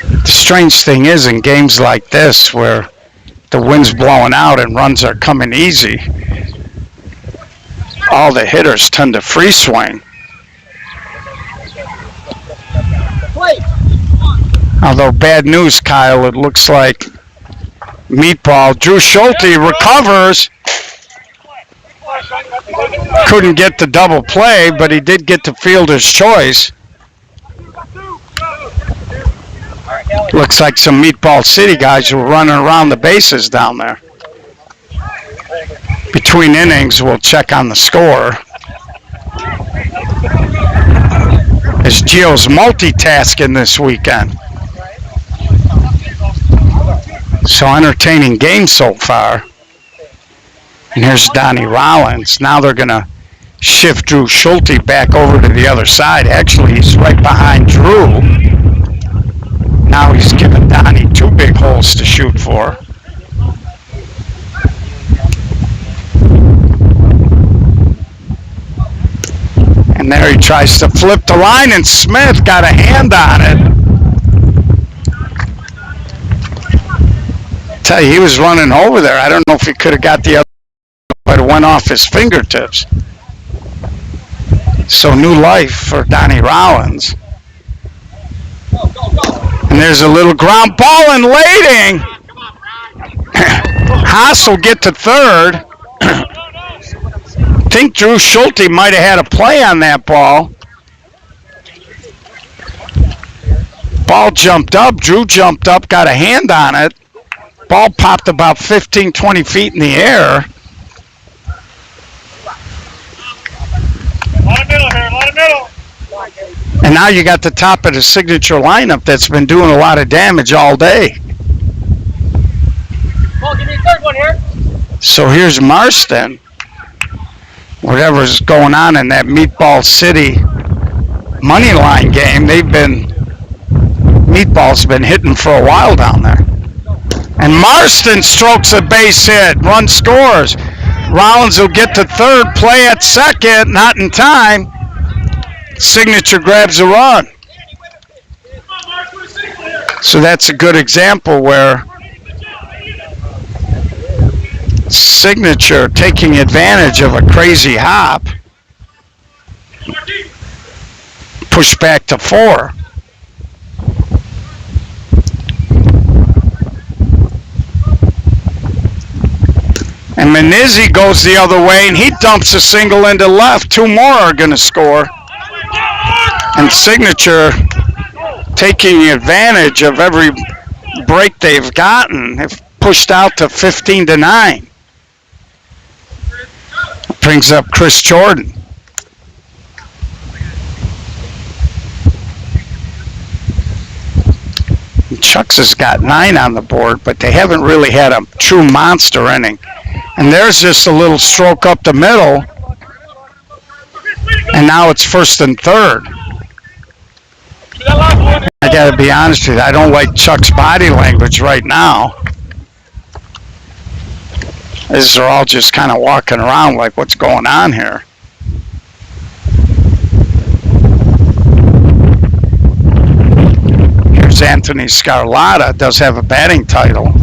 The strange thing is, in games like this where the wind's blowing out and runs are coming easy, all the hitters tend to free swing. Although bad news, Kyle, it looks like Meatball, Drew Schulte recovers. Couldn't get the double play, but he did get the fielder's choice. Looks like some Meatball City guys were running around the bases down there. Between innings, we'll check on the score. As Gio's multitasking this weekend. So entertaining game so far. And here's Donnie Rollins. Now they're going to shift Drew Schulte back over to the other side. Actually, he's right behind Drew. Now he's given Donnie 2 big holes to shoot for. And there he tries to flip the line, and Smith got a hand on it. Tell you, he was running over there. I don't know if he could have got the other, but it went off his fingertips. So new life for Donnie Rollins. And there's a little ground ball and Lading. Haas will get to third. I think Drew Schulte might have had a play on that ball. Ball jumped up. Drew jumped up, got a hand on it. Ball popped about 15, 20 feet in the air. A lot of middle here, a lot of middle. And now you got the top of the signature lineup that's been doing a lot of damage all day. Paul, give me a 3rd one here. So here's Marston. Whatever's going on in that Meatball City money line game, Meatball's been hitting for a while down there. And Marston strokes a base hit. Run scores. Rollins will get to third. Play at second. Not in time. Signature grabs a run. So that's a good example where Signature taking advantage of a crazy hop. Push back to 4. And Menizzi goes the other way, and he dumps a single into left. Two more are going to score. And Signature, taking advantage of every break they've gotten, have pushed out to 15-9. Brings up Chris Jordan. Chucks has got 9 on the board, but they haven't really had a true monster inning. And there's just a little stroke up the middle, and now it's first and third. I got to be honest with you, I don't like Chuck's body language right now. They're all just kind of walking around like, what's going on here? Here's Anthony Scarlatta, does have a batting title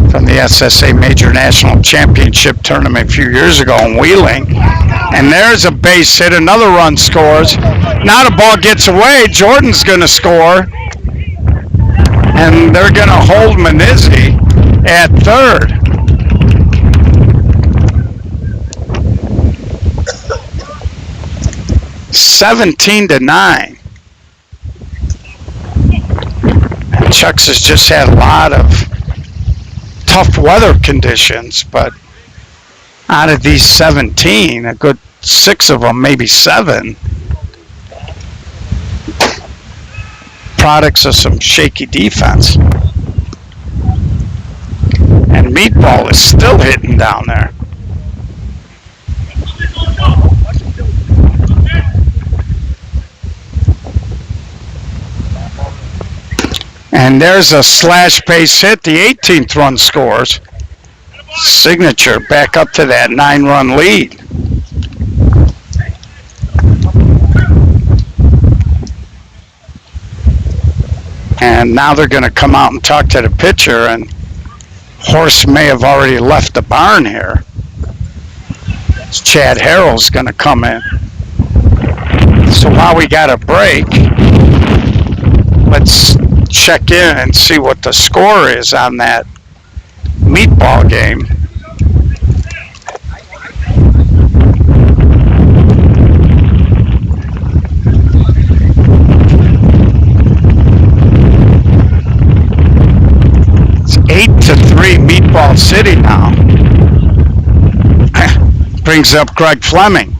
from the SSA Major National Championship Tournament a few years ago in Wheeling. And there's a base hit, another run scores. Now the ball gets away, Jordan's going to score. And they're going to hold Menizzi at third. $17-9. And Chucks has just had a lot of tough weather conditions, but out of these 17, a good 6 of them, maybe 7, products of some shaky defense. And Meatball is still hitting down there. And there's a slash base hit. The 18th run scores. Signature back up to that 9-run lead. And now they're going to come out and talk to the pitcher, and Horse may have already left the barn here. Chad Harrell's going to come in. So while we got a break, let's check in and see what the score is on that Meatball game. It's 8-3 Meatball City now. Brings up Greg Fleming.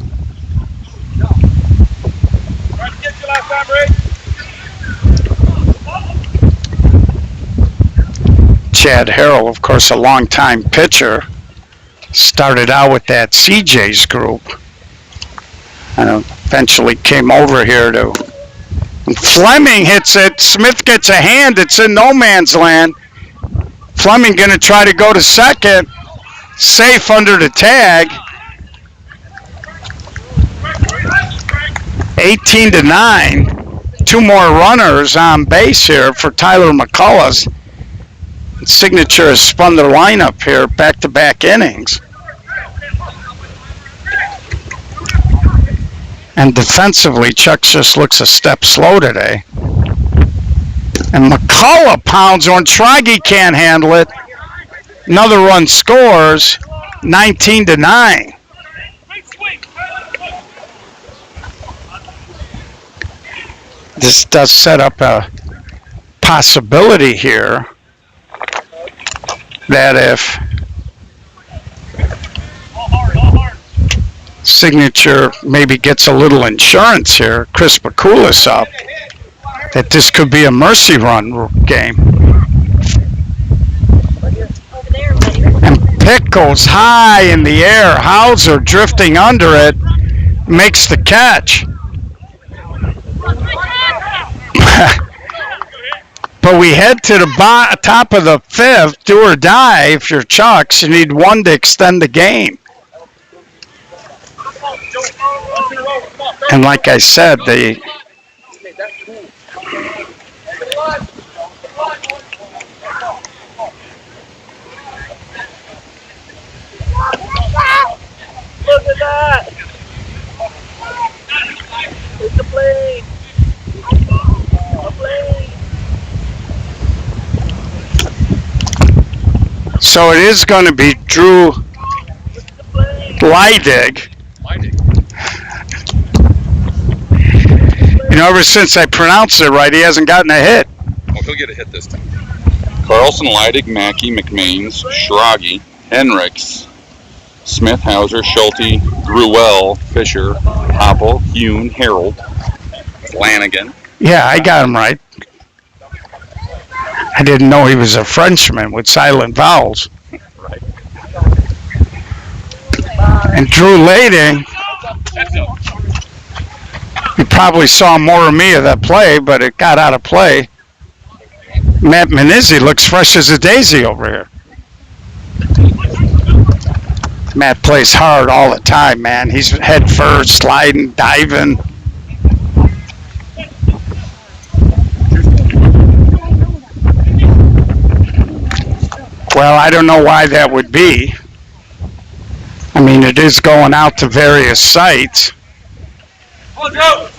Chad Harrell, of course, a longtime pitcher, started out with that CJ's group and eventually came over here to. And Fleming hits it. Smith gets a hand. It's in no man's land. Fleming going to try to go to second. Safe under the tag. 18-9. 2 more runners on base here for Tyler McCullough. Signature has spun their lineup here, back-to-back innings. And defensively, Chuck just looks a step slow today. And McCullough pounds on. Tragi can't handle it. Another run scores, 19-9. This does set up a possibility here that if Signature maybe gets a little insurance here, Chris Bakulis up, that this could be a mercy run game. And pick goes high in the air. Hauser drifting under it, makes the catch. But we head to the top of the 5th, do or die. If you're Chucks, you need 1 to extend the game. And like I said, they Look at that! It's a plane! A plane! So it is going to be Drew Leidig. You know, ever since I pronounced it right, he hasn't gotten a hit. Well, he'll get a hit this time. Carlson, Leidig, Mackey, McMains, Schragi, Henricks, Smith, Hauser, Schulte, Gruel, Fisher, Hoppel, Hune, Harold, Flanagan. Yeah, I got him right. I didn't know he was a Frenchman with silent vowels. Right. And Drew Lading, you probably saw more of me of that play, but it got out of play. Matt Menizzi looks fresh as a daisy over here. Matt plays hard all the time, man. He's head first, sliding, diving. Well, I don't know why that would be. I mean, it is going out to various sites.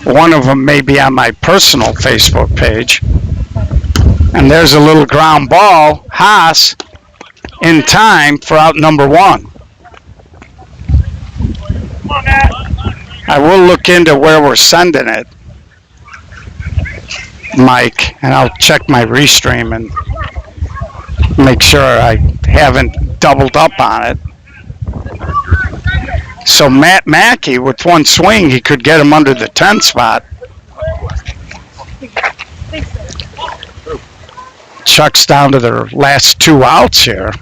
One of them may be on my personal Facebook page. And there's a little ground ball. Haas in time for out number 1. I will look into where we're sending it, Mike, and I'll check my restream and make sure I haven't doubled up on it. So Matt Mackey, with one swing, he could get him under the 10 spot. Chuck's down to their last 2 outs here.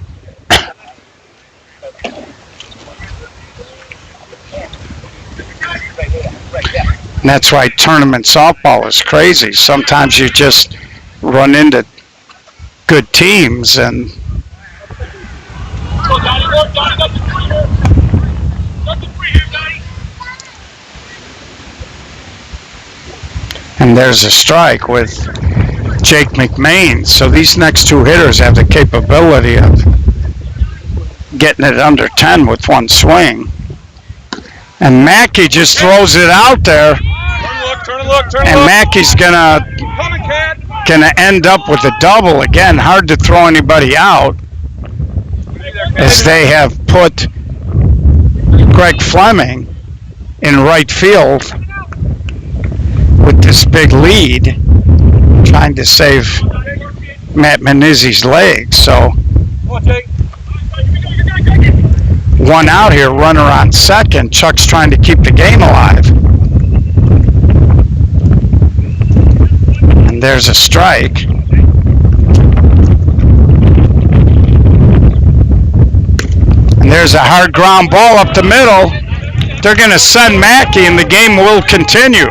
And that's why tournament softball is crazy. Sometimes you just run into good teams and there's a strike with Jake McMain. So these next 2 hitters have the capability of getting it under 10 with one swing. And Mackey just throws it out there. And Mackey's gonna end up with a double again. Hard to throw anybody out, as they have put Greg Fleming in right field with this big lead, trying to save Matt Menizzi's legs. So 1 out here, runner on second. Chuck's trying to keep the game alive. And there's a strike. And there's a hard ground ball up the middle. They're going to send Mackey, and the game will continue.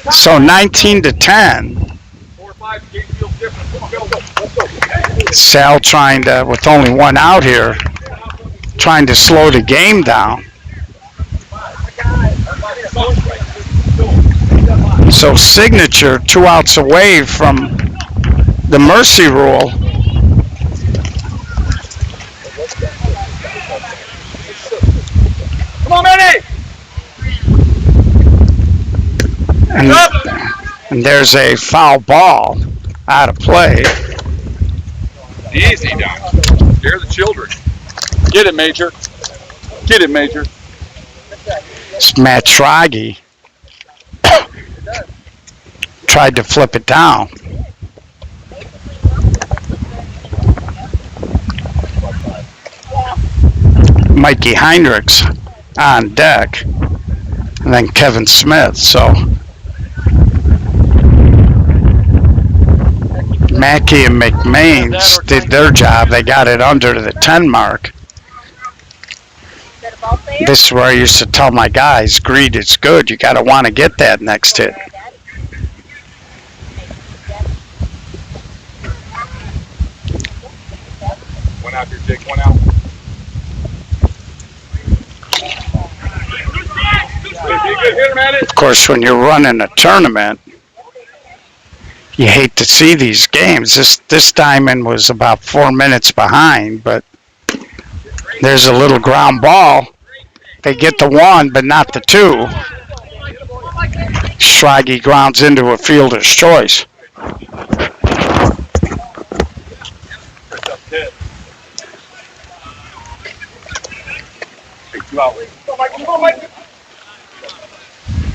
So 19-10. Sal trying to, with only 1 out here, trying to slow the game down. So Signature 2 outs away from the mercy rule. Come on, Manny! And there's a foul ball out of play. Easy, Doc. Scare the children. Get it, Major. Get it, Major. It's Matt Schragi. Tried to flip it down. Mikey Heinrichs on deck. And then Kevin Smith. So Mackey and McMains did their job. They got it under the 10 mark. This is where I used to tell my guys, greed is good. You got to want to get that next hit. One out here, Jake. 1 out. Of course, when you're running a tournament, you hate to see these games. This diamond was about 4 minutes behind, but there's a little ground ball, They get the one, but not the two. Schrage grounds into a fielder's choice. Come on, Mike. Come on, Mike.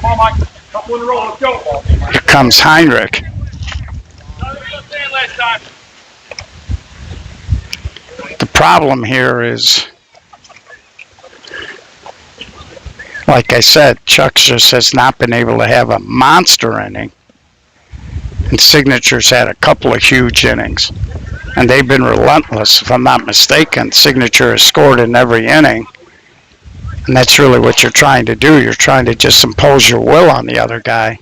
Come on, Mike. Couple in a row. Let's go. Here comes Heinrich. The problem here is, like I said, Chuck just has not been able to have a monster inning. And Signature's had a couple of huge innings. And they've been relentless, if I'm not mistaken. Signature has scored in every inning. And that's really what you're trying to do. You're trying to just impose your will on the other guy.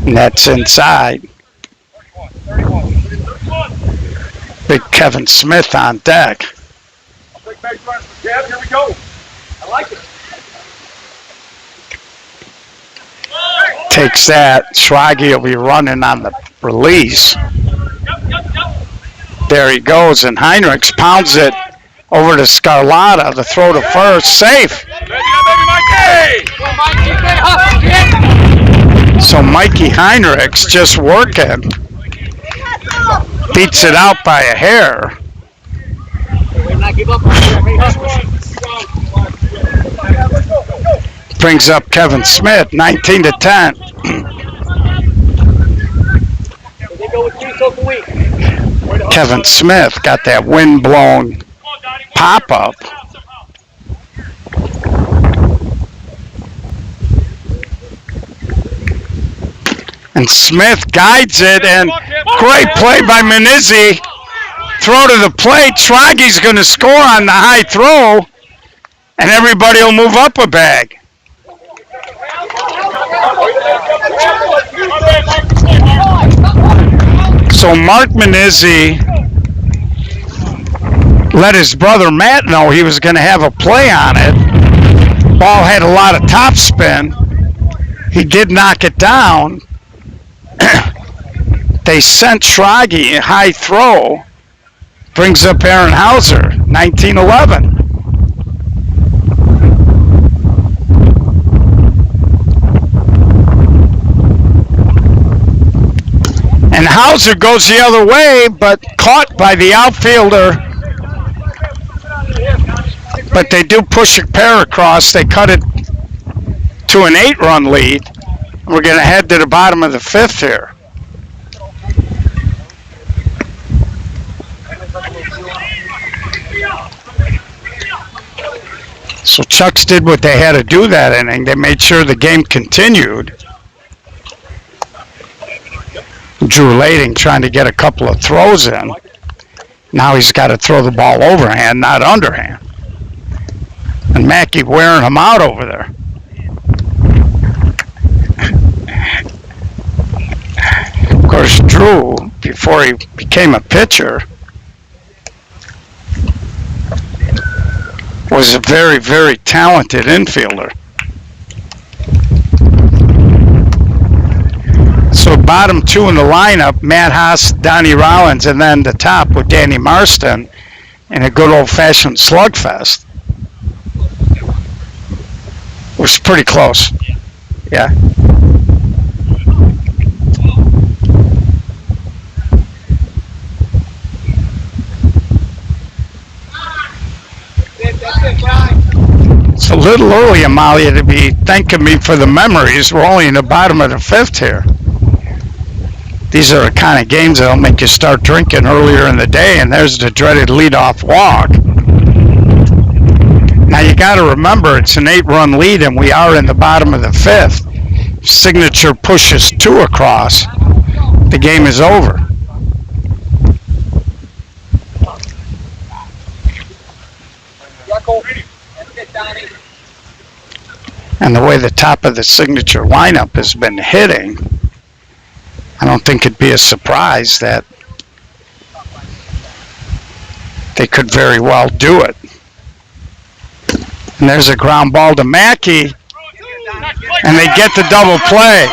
And that's inside. Big Kevin Smith on deck. Here we go. I like it. Takes that. Schrage will be running on the release. There he goes, and Heinrichs pounds it over to Scarlata. The throw to first. Safe. So Mikey Heinrichs just working. Beats it out by a hair. Brings up Kevin Smith, 19-10. Kevin Smith got that wind-blown pop-up. And Smith guides it, and great play by Manizzi. Throw to the plate. Schrage's going to score on the high throw, and everybody will move up a bag. So Mark Manizzi let his brother Matt know he was going to have a play on it. Ball had a lot of top spin. He did knock it down. They sent Schrage a high throw. Brings up Aaron Hauser, 19-11. And Hauser goes the other way, but caught by the outfielder. But they do push a pair across. They cut it to an 8-run lead. We're going to head to the bottom of the fifth here. So Chucks did what they had to do that inning. They made sure the game continued. Drew Lading trying to get a couple of throws in. Now he's got to throw the ball overhand, not underhand. And Mackey wearing him out over there. Of course, Drew, before he became a pitcher, was a very, very talented infielder. So bottom two in the lineup, Matt Haas, Donnie Rollins, and then the top with Danny Marston in a good old-fashioned slugfest. It was pretty close. Yeah. It's a little early, Amalia, to be thanking me for the memories. We're only in the bottom of the fifth here. These are the kind of games that'll make you start drinking earlier in the day, and there's the dreaded leadoff walk. Now you got to remember it's an 8-run lead, and we are in the bottom of the fifth. Signature pushes 2 across. The game is over. And the way the top of the Signature lineup has been hitting, I don't think it'd be a surprise that they could very well do it. And there's a ground ball to Mackey, and they get the double play.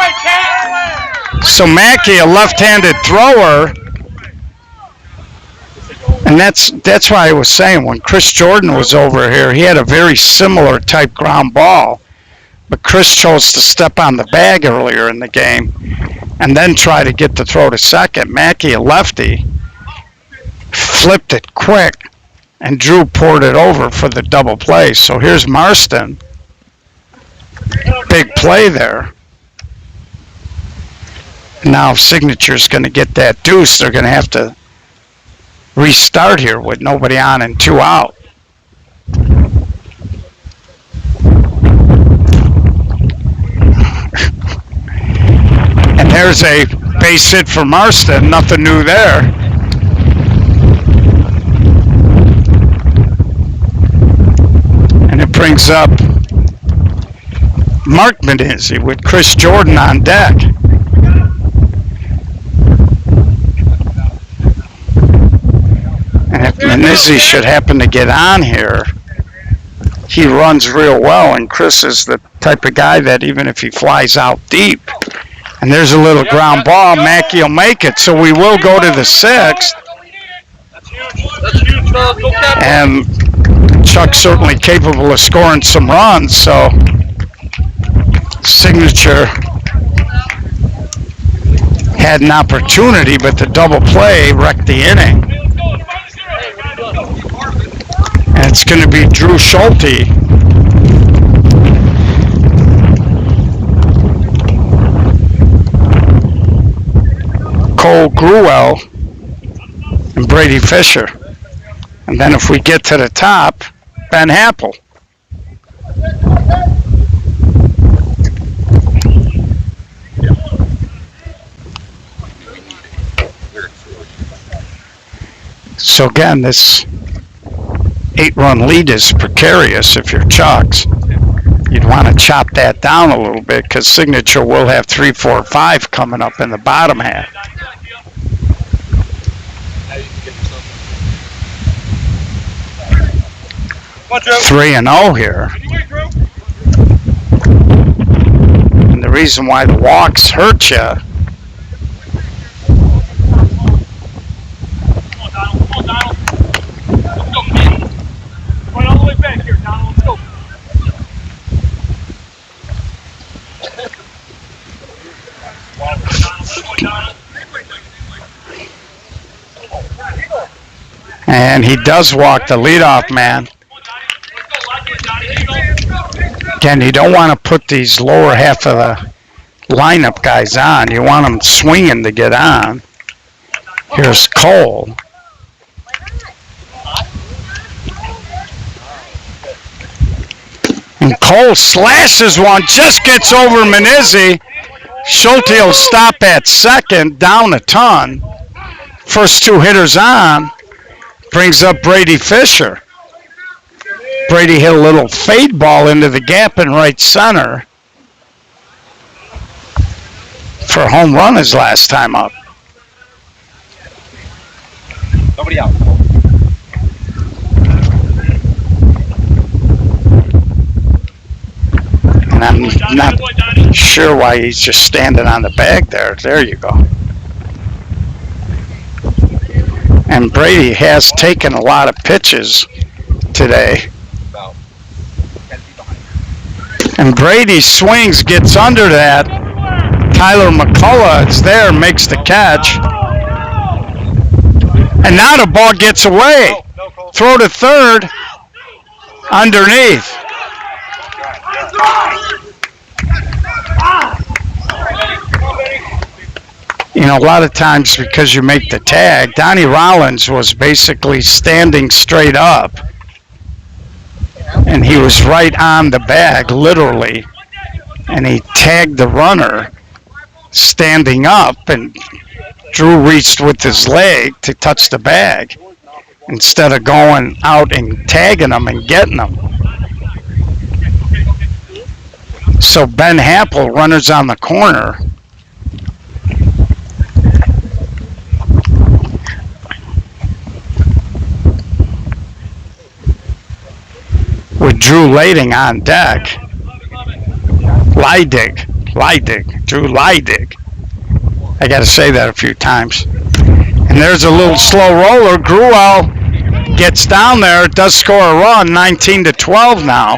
So Mackey, a left-handed thrower, and that's why I was saying when Chris Jordan was over here, he had a very similar type ground ball, but Chris chose to step on the bag earlier in the game and then try to get the throw to second. Mackey, a lefty, flipped it quick, and Drew poured it over for the double play. So here's Marston. Big play there. Now if Signature's going to get that deuce, they're going to have to restart here with nobody on and 2 out. And there's a base hit for Marston. Nothing new there. And it brings up Mark Menizzi with Chris Jordan on deck. And if Menizzi should happen to get on here, he runs real well, and Chris is the type of guy that even if he flies out deep, and there's a little ground ball, Mackey will make it. So we will go to the 6th. That's huge, fellas. Go Capitals. And Chuck's certainly capable of scoring some runs, so Signature had an opportunity, but the double play wrecked the inning. And it's going to be Drew Schulte. Cole Gruel and Brady Fisher. And then if we get to the top, Ben Happel. So again, this 8-run lead is precarious if you're Chucks. You'd want to chop that down a little bit because Signature will have 3, 4, 5 coming up in the bottom half. 3-0 here. And the reason why the walks hurt you . All the way back here, Donald. Let's go. And he does walk the leadoff man. Again, you don't want to put these lower half of the lineup guys on. You want them swinging to get on. Here's Cole. And Cole slashes one, just gets over Menizzi. Schulte will stop at second, down a ton. First 2 hitters on, brings up Brady Fisher. Brady hit a little fade ball into the gap in right center for a home run his last time up. Nobody out. And I'm not sure why he's just standing on the bag there. There you go. And Brady has taken a lot of pitches today. And Brady swings, gets under that. Tyler McCullough is there, makes the catch. And now the ball gets away. Throw to third. Underneath. You know, a lot of times because you make the tag, Donnie Rollins was basically standing straight up. And he was right on the bag, literally. And he tagged the runner standing up, and Drew reached with his leg to touch the bag instead of going out and tagging him and getting him. So Ben Happel, runners on the corner. With Drew Lading on deck. Drew Leidig. I got to say that a few times. And there's a little slow roller. Gruel gets down there, does score a run, 19-12 now.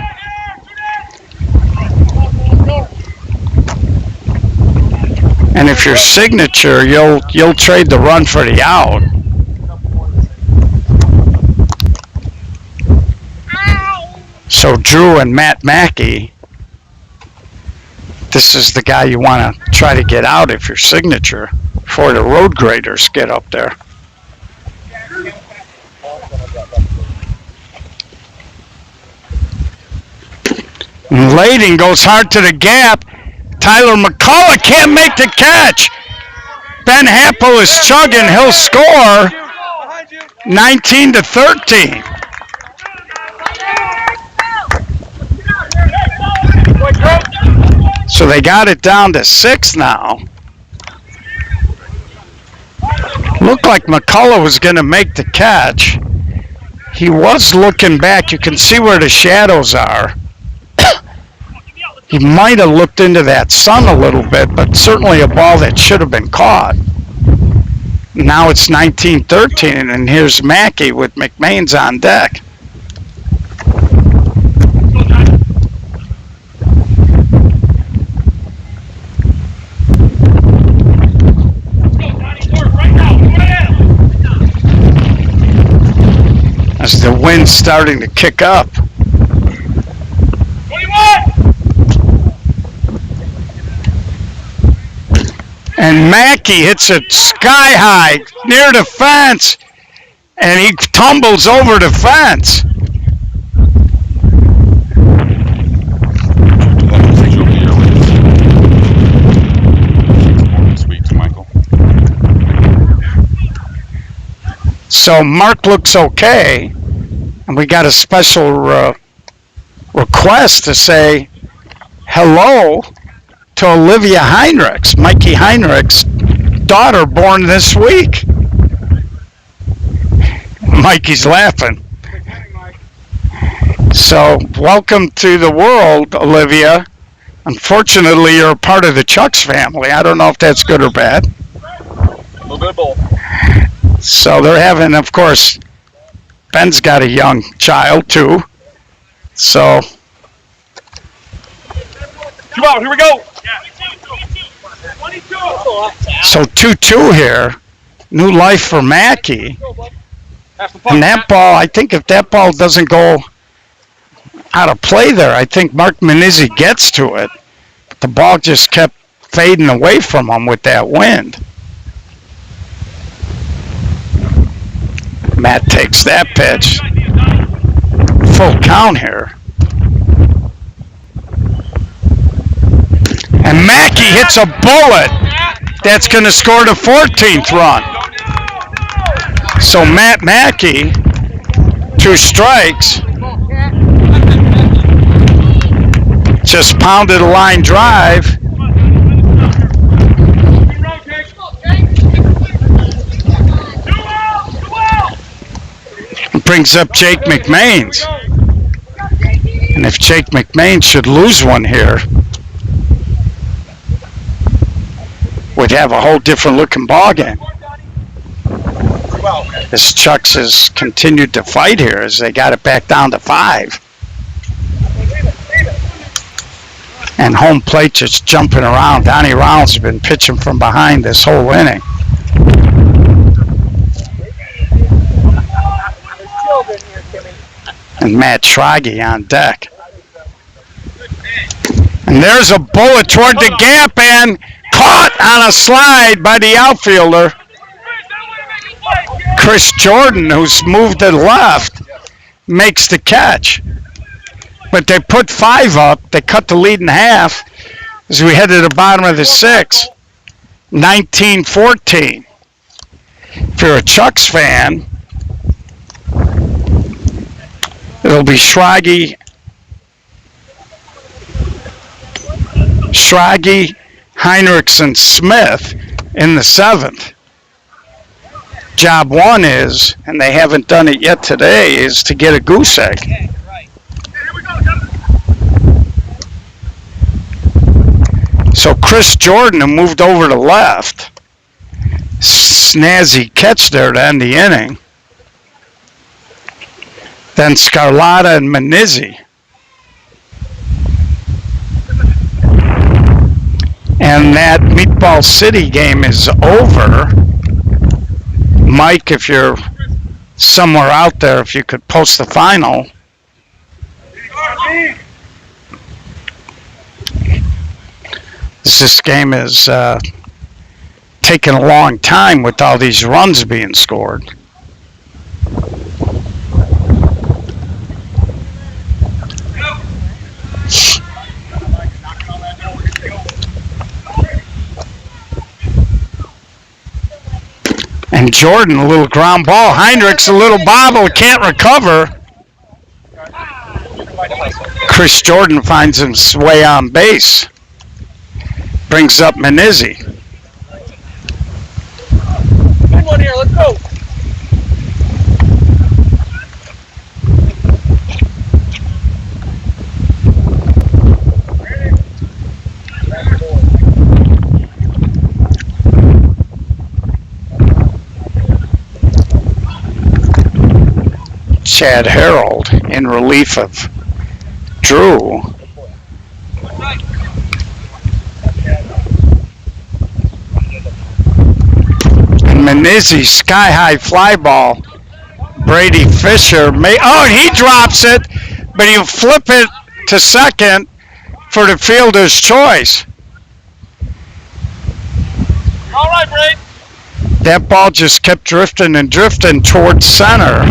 And if you're Signature, you'll trade the run for the out. So Drew and Matt Mackey, this is the guy you want to try to get out if you're Signature before the road graders get up there. And Lading goes hard to the gap. Tyler McCullough can't make the catch. Ben Hampel is chugging. He'll score 19-13. So they got it down to 6 now. Looked like McCullough was going to make the catch. He was looking back. You can see where the shadows are. He might have looked into that sun a little bit, but certainly a ball that should have been caught. Now it's 19-13, and here's Mackey with McMains on deck. As the wind's starting to kick up. 21! And Mackey hits it sky high near the fence, and he tumbles over the fence. So Mark looks okay, and we got a special request to say hello to Olivia Heinrichs, Mikey Heinrichs' daughter, born this week. Mikey's laughing. So welcome to the world, Olivia. Unfortunately, you're a part of the Chucks family. I don't know if that's good or bad. A little bit of both. So they're having, of course, Ben's got a young child too. So. Come on, here we go. So 2-2 here. New life for Mackey. And that ball, I think if that ball doesn't go out of play there, I think Mark Manizzi gets to it. But the ball just kept fading away from him with that wind. Matt takes that pitch. Full count here. And Mackey hits a bullet that's going to score the 14th run. So Matt Mackey, 2 strikes, just pounded a line drive. Brings up Jake McMains. And if Jake McMains should lose one here, we'd have a whole different looking ball game. As Chucks has continued to fight here as they got it back down to 5. And home plate just jumping around. Donnie Rounds has been pitching from behind this whole inning. And Matt Schrage on deck. And there's a bullet toward the gap and caught on a slide by the outfielder. Chris Jordan, who's moved to the left, makes the catch. But they put 5 up. They cut the lead in half as we head to the bottom of the 6th. 19-14. If you're a Chucks fan, it'll be Schrage, Heinrichs, and Smith in the 7th. Job 1 is, and they haven't done it yet today, is to get a goose egg. So Chris Jordan, who moved over to left, snazzy catch there to end the inning. Then Scarlata and Manizzi. And that Meatball City game is over. Mike, if you're somewhere out there, if you could post the final. This game is taking a long time with all these runs being scored. And Jordan, a little ground ball. Heinrichs, a little bobble, can't recover. Chris Jordan finds his way on base. Brings up Manizzi. Come on here, let's go. Chad Harold in relief of Drew. And Manizzi, sky-high fly ball. Brady Fisher may, and he drops it, but he'll flip it to second for the fielder's choice. All right, Brady. That ball just kept drifting and drifting towards center.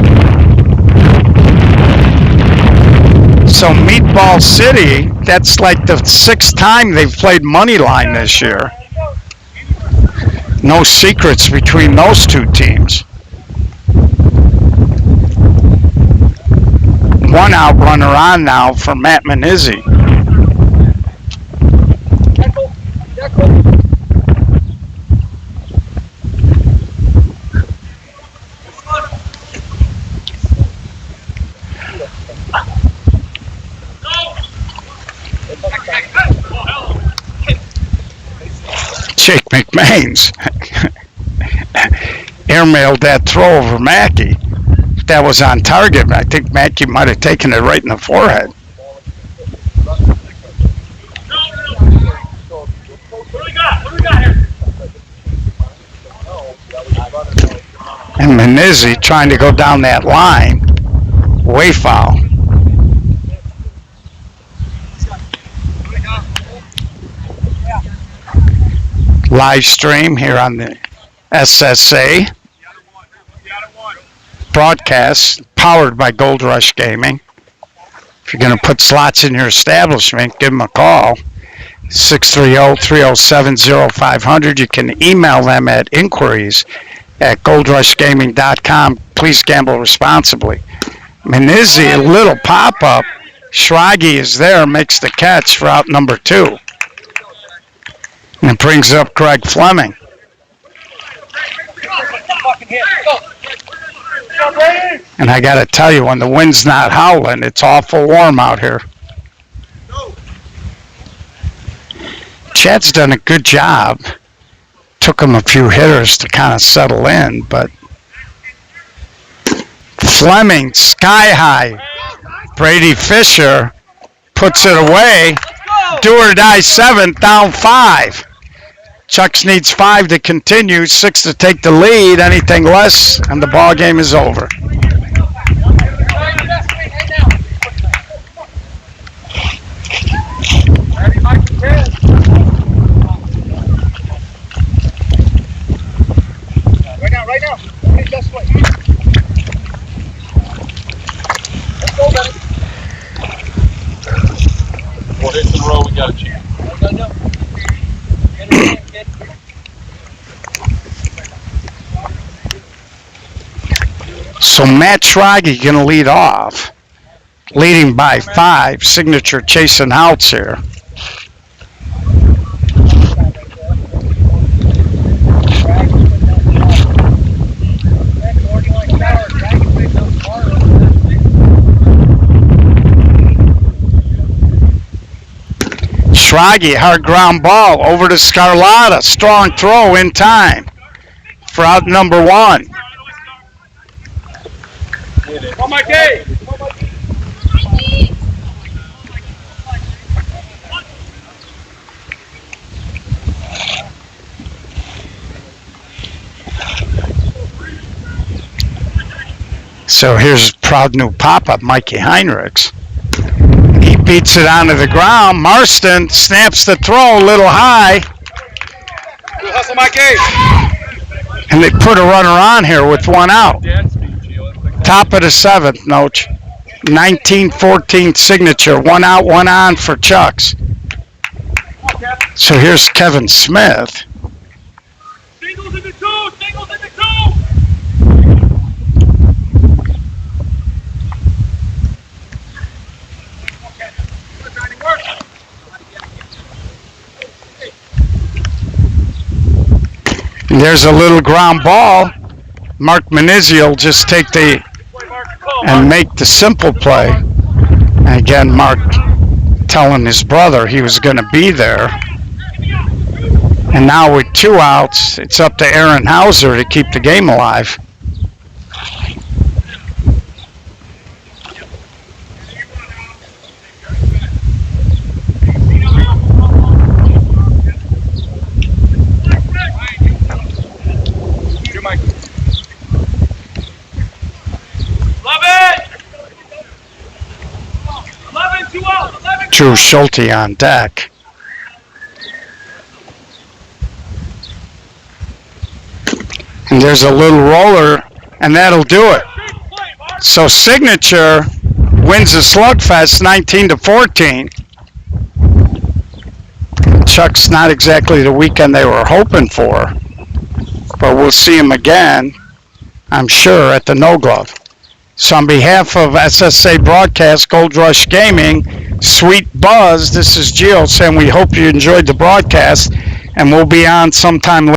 So Meatball City, that's like the 6th time they've played Moneyline this year. No secrets between those two teams. One out runner on now for Matt Manizzi. Jake McMains airmailed that throw over Mackey. That was on target. I think Mackey might have taken it right in the forehead. What do we got here? And Manizzi trying to go down that line. Way foul. Live stream here on the SSA broadcast powered by Gold Rush Gaming. If you're going to put slots in your establishment, give them a call. 630-307-0500. You can email them at inquiries@goldrushgaming.com. Please gamble responsibly. Manizzi, a little pop-up. Schrage is there, makes the catch for out number 2. And it brings up Greg Fleming. And I got to tell you, when the wind's not howling, it's awful warm out here. Chad's done a good job. Took him a few hitters to kind of settle in, but Fleming, sky high. Brady Fisher puts it away. Do or die 7th, down 5. Chucks needs 5 to continue, 6 to take the lead. Anything less, and the ball game is over. Right now. Just wait. Let's go, buddy. 4 hits in a row, we got a chance. Go. So Matt Schrage going to lead off, leading by 5. Signature chasing outs here. Schrage, hard ground ball over to Scarlata. Strong throw in time. for out number 1. Come on, Mikey. So here's proud new pop-up, Mikey Heinrichs. He beats it onto the ground. Marston snaps the throw a little high. Good hustle, Mikey. And they put a runner on here with 1 out. Top of the 7th, Noach. 19-14 signature. 1 out, 1 on for Chucks. So here's Kevin Smith. Singles in the 2. Singles in the 2. And there's a little ground ball. Mark Menizzi will just take and make the simple play. And again, Mark telling his brother he was going to be there. And now with 2 outs, it's up to Aaron Hauser to keep the game alive. Drew Schulte on deck. And there's a little roller, and that'll do it. So Signature wins the slugfest 19-14. Chuck's not exactly the weekend they were hoping for, but we'll see him again, I'm sure, at the No Glove. So on behalf of SSA Broadcast, Gold Rush Gaming, Sweet Buzz, this is Gio saying we hope you enjoyed the broadcast, and we'll be on sometime later.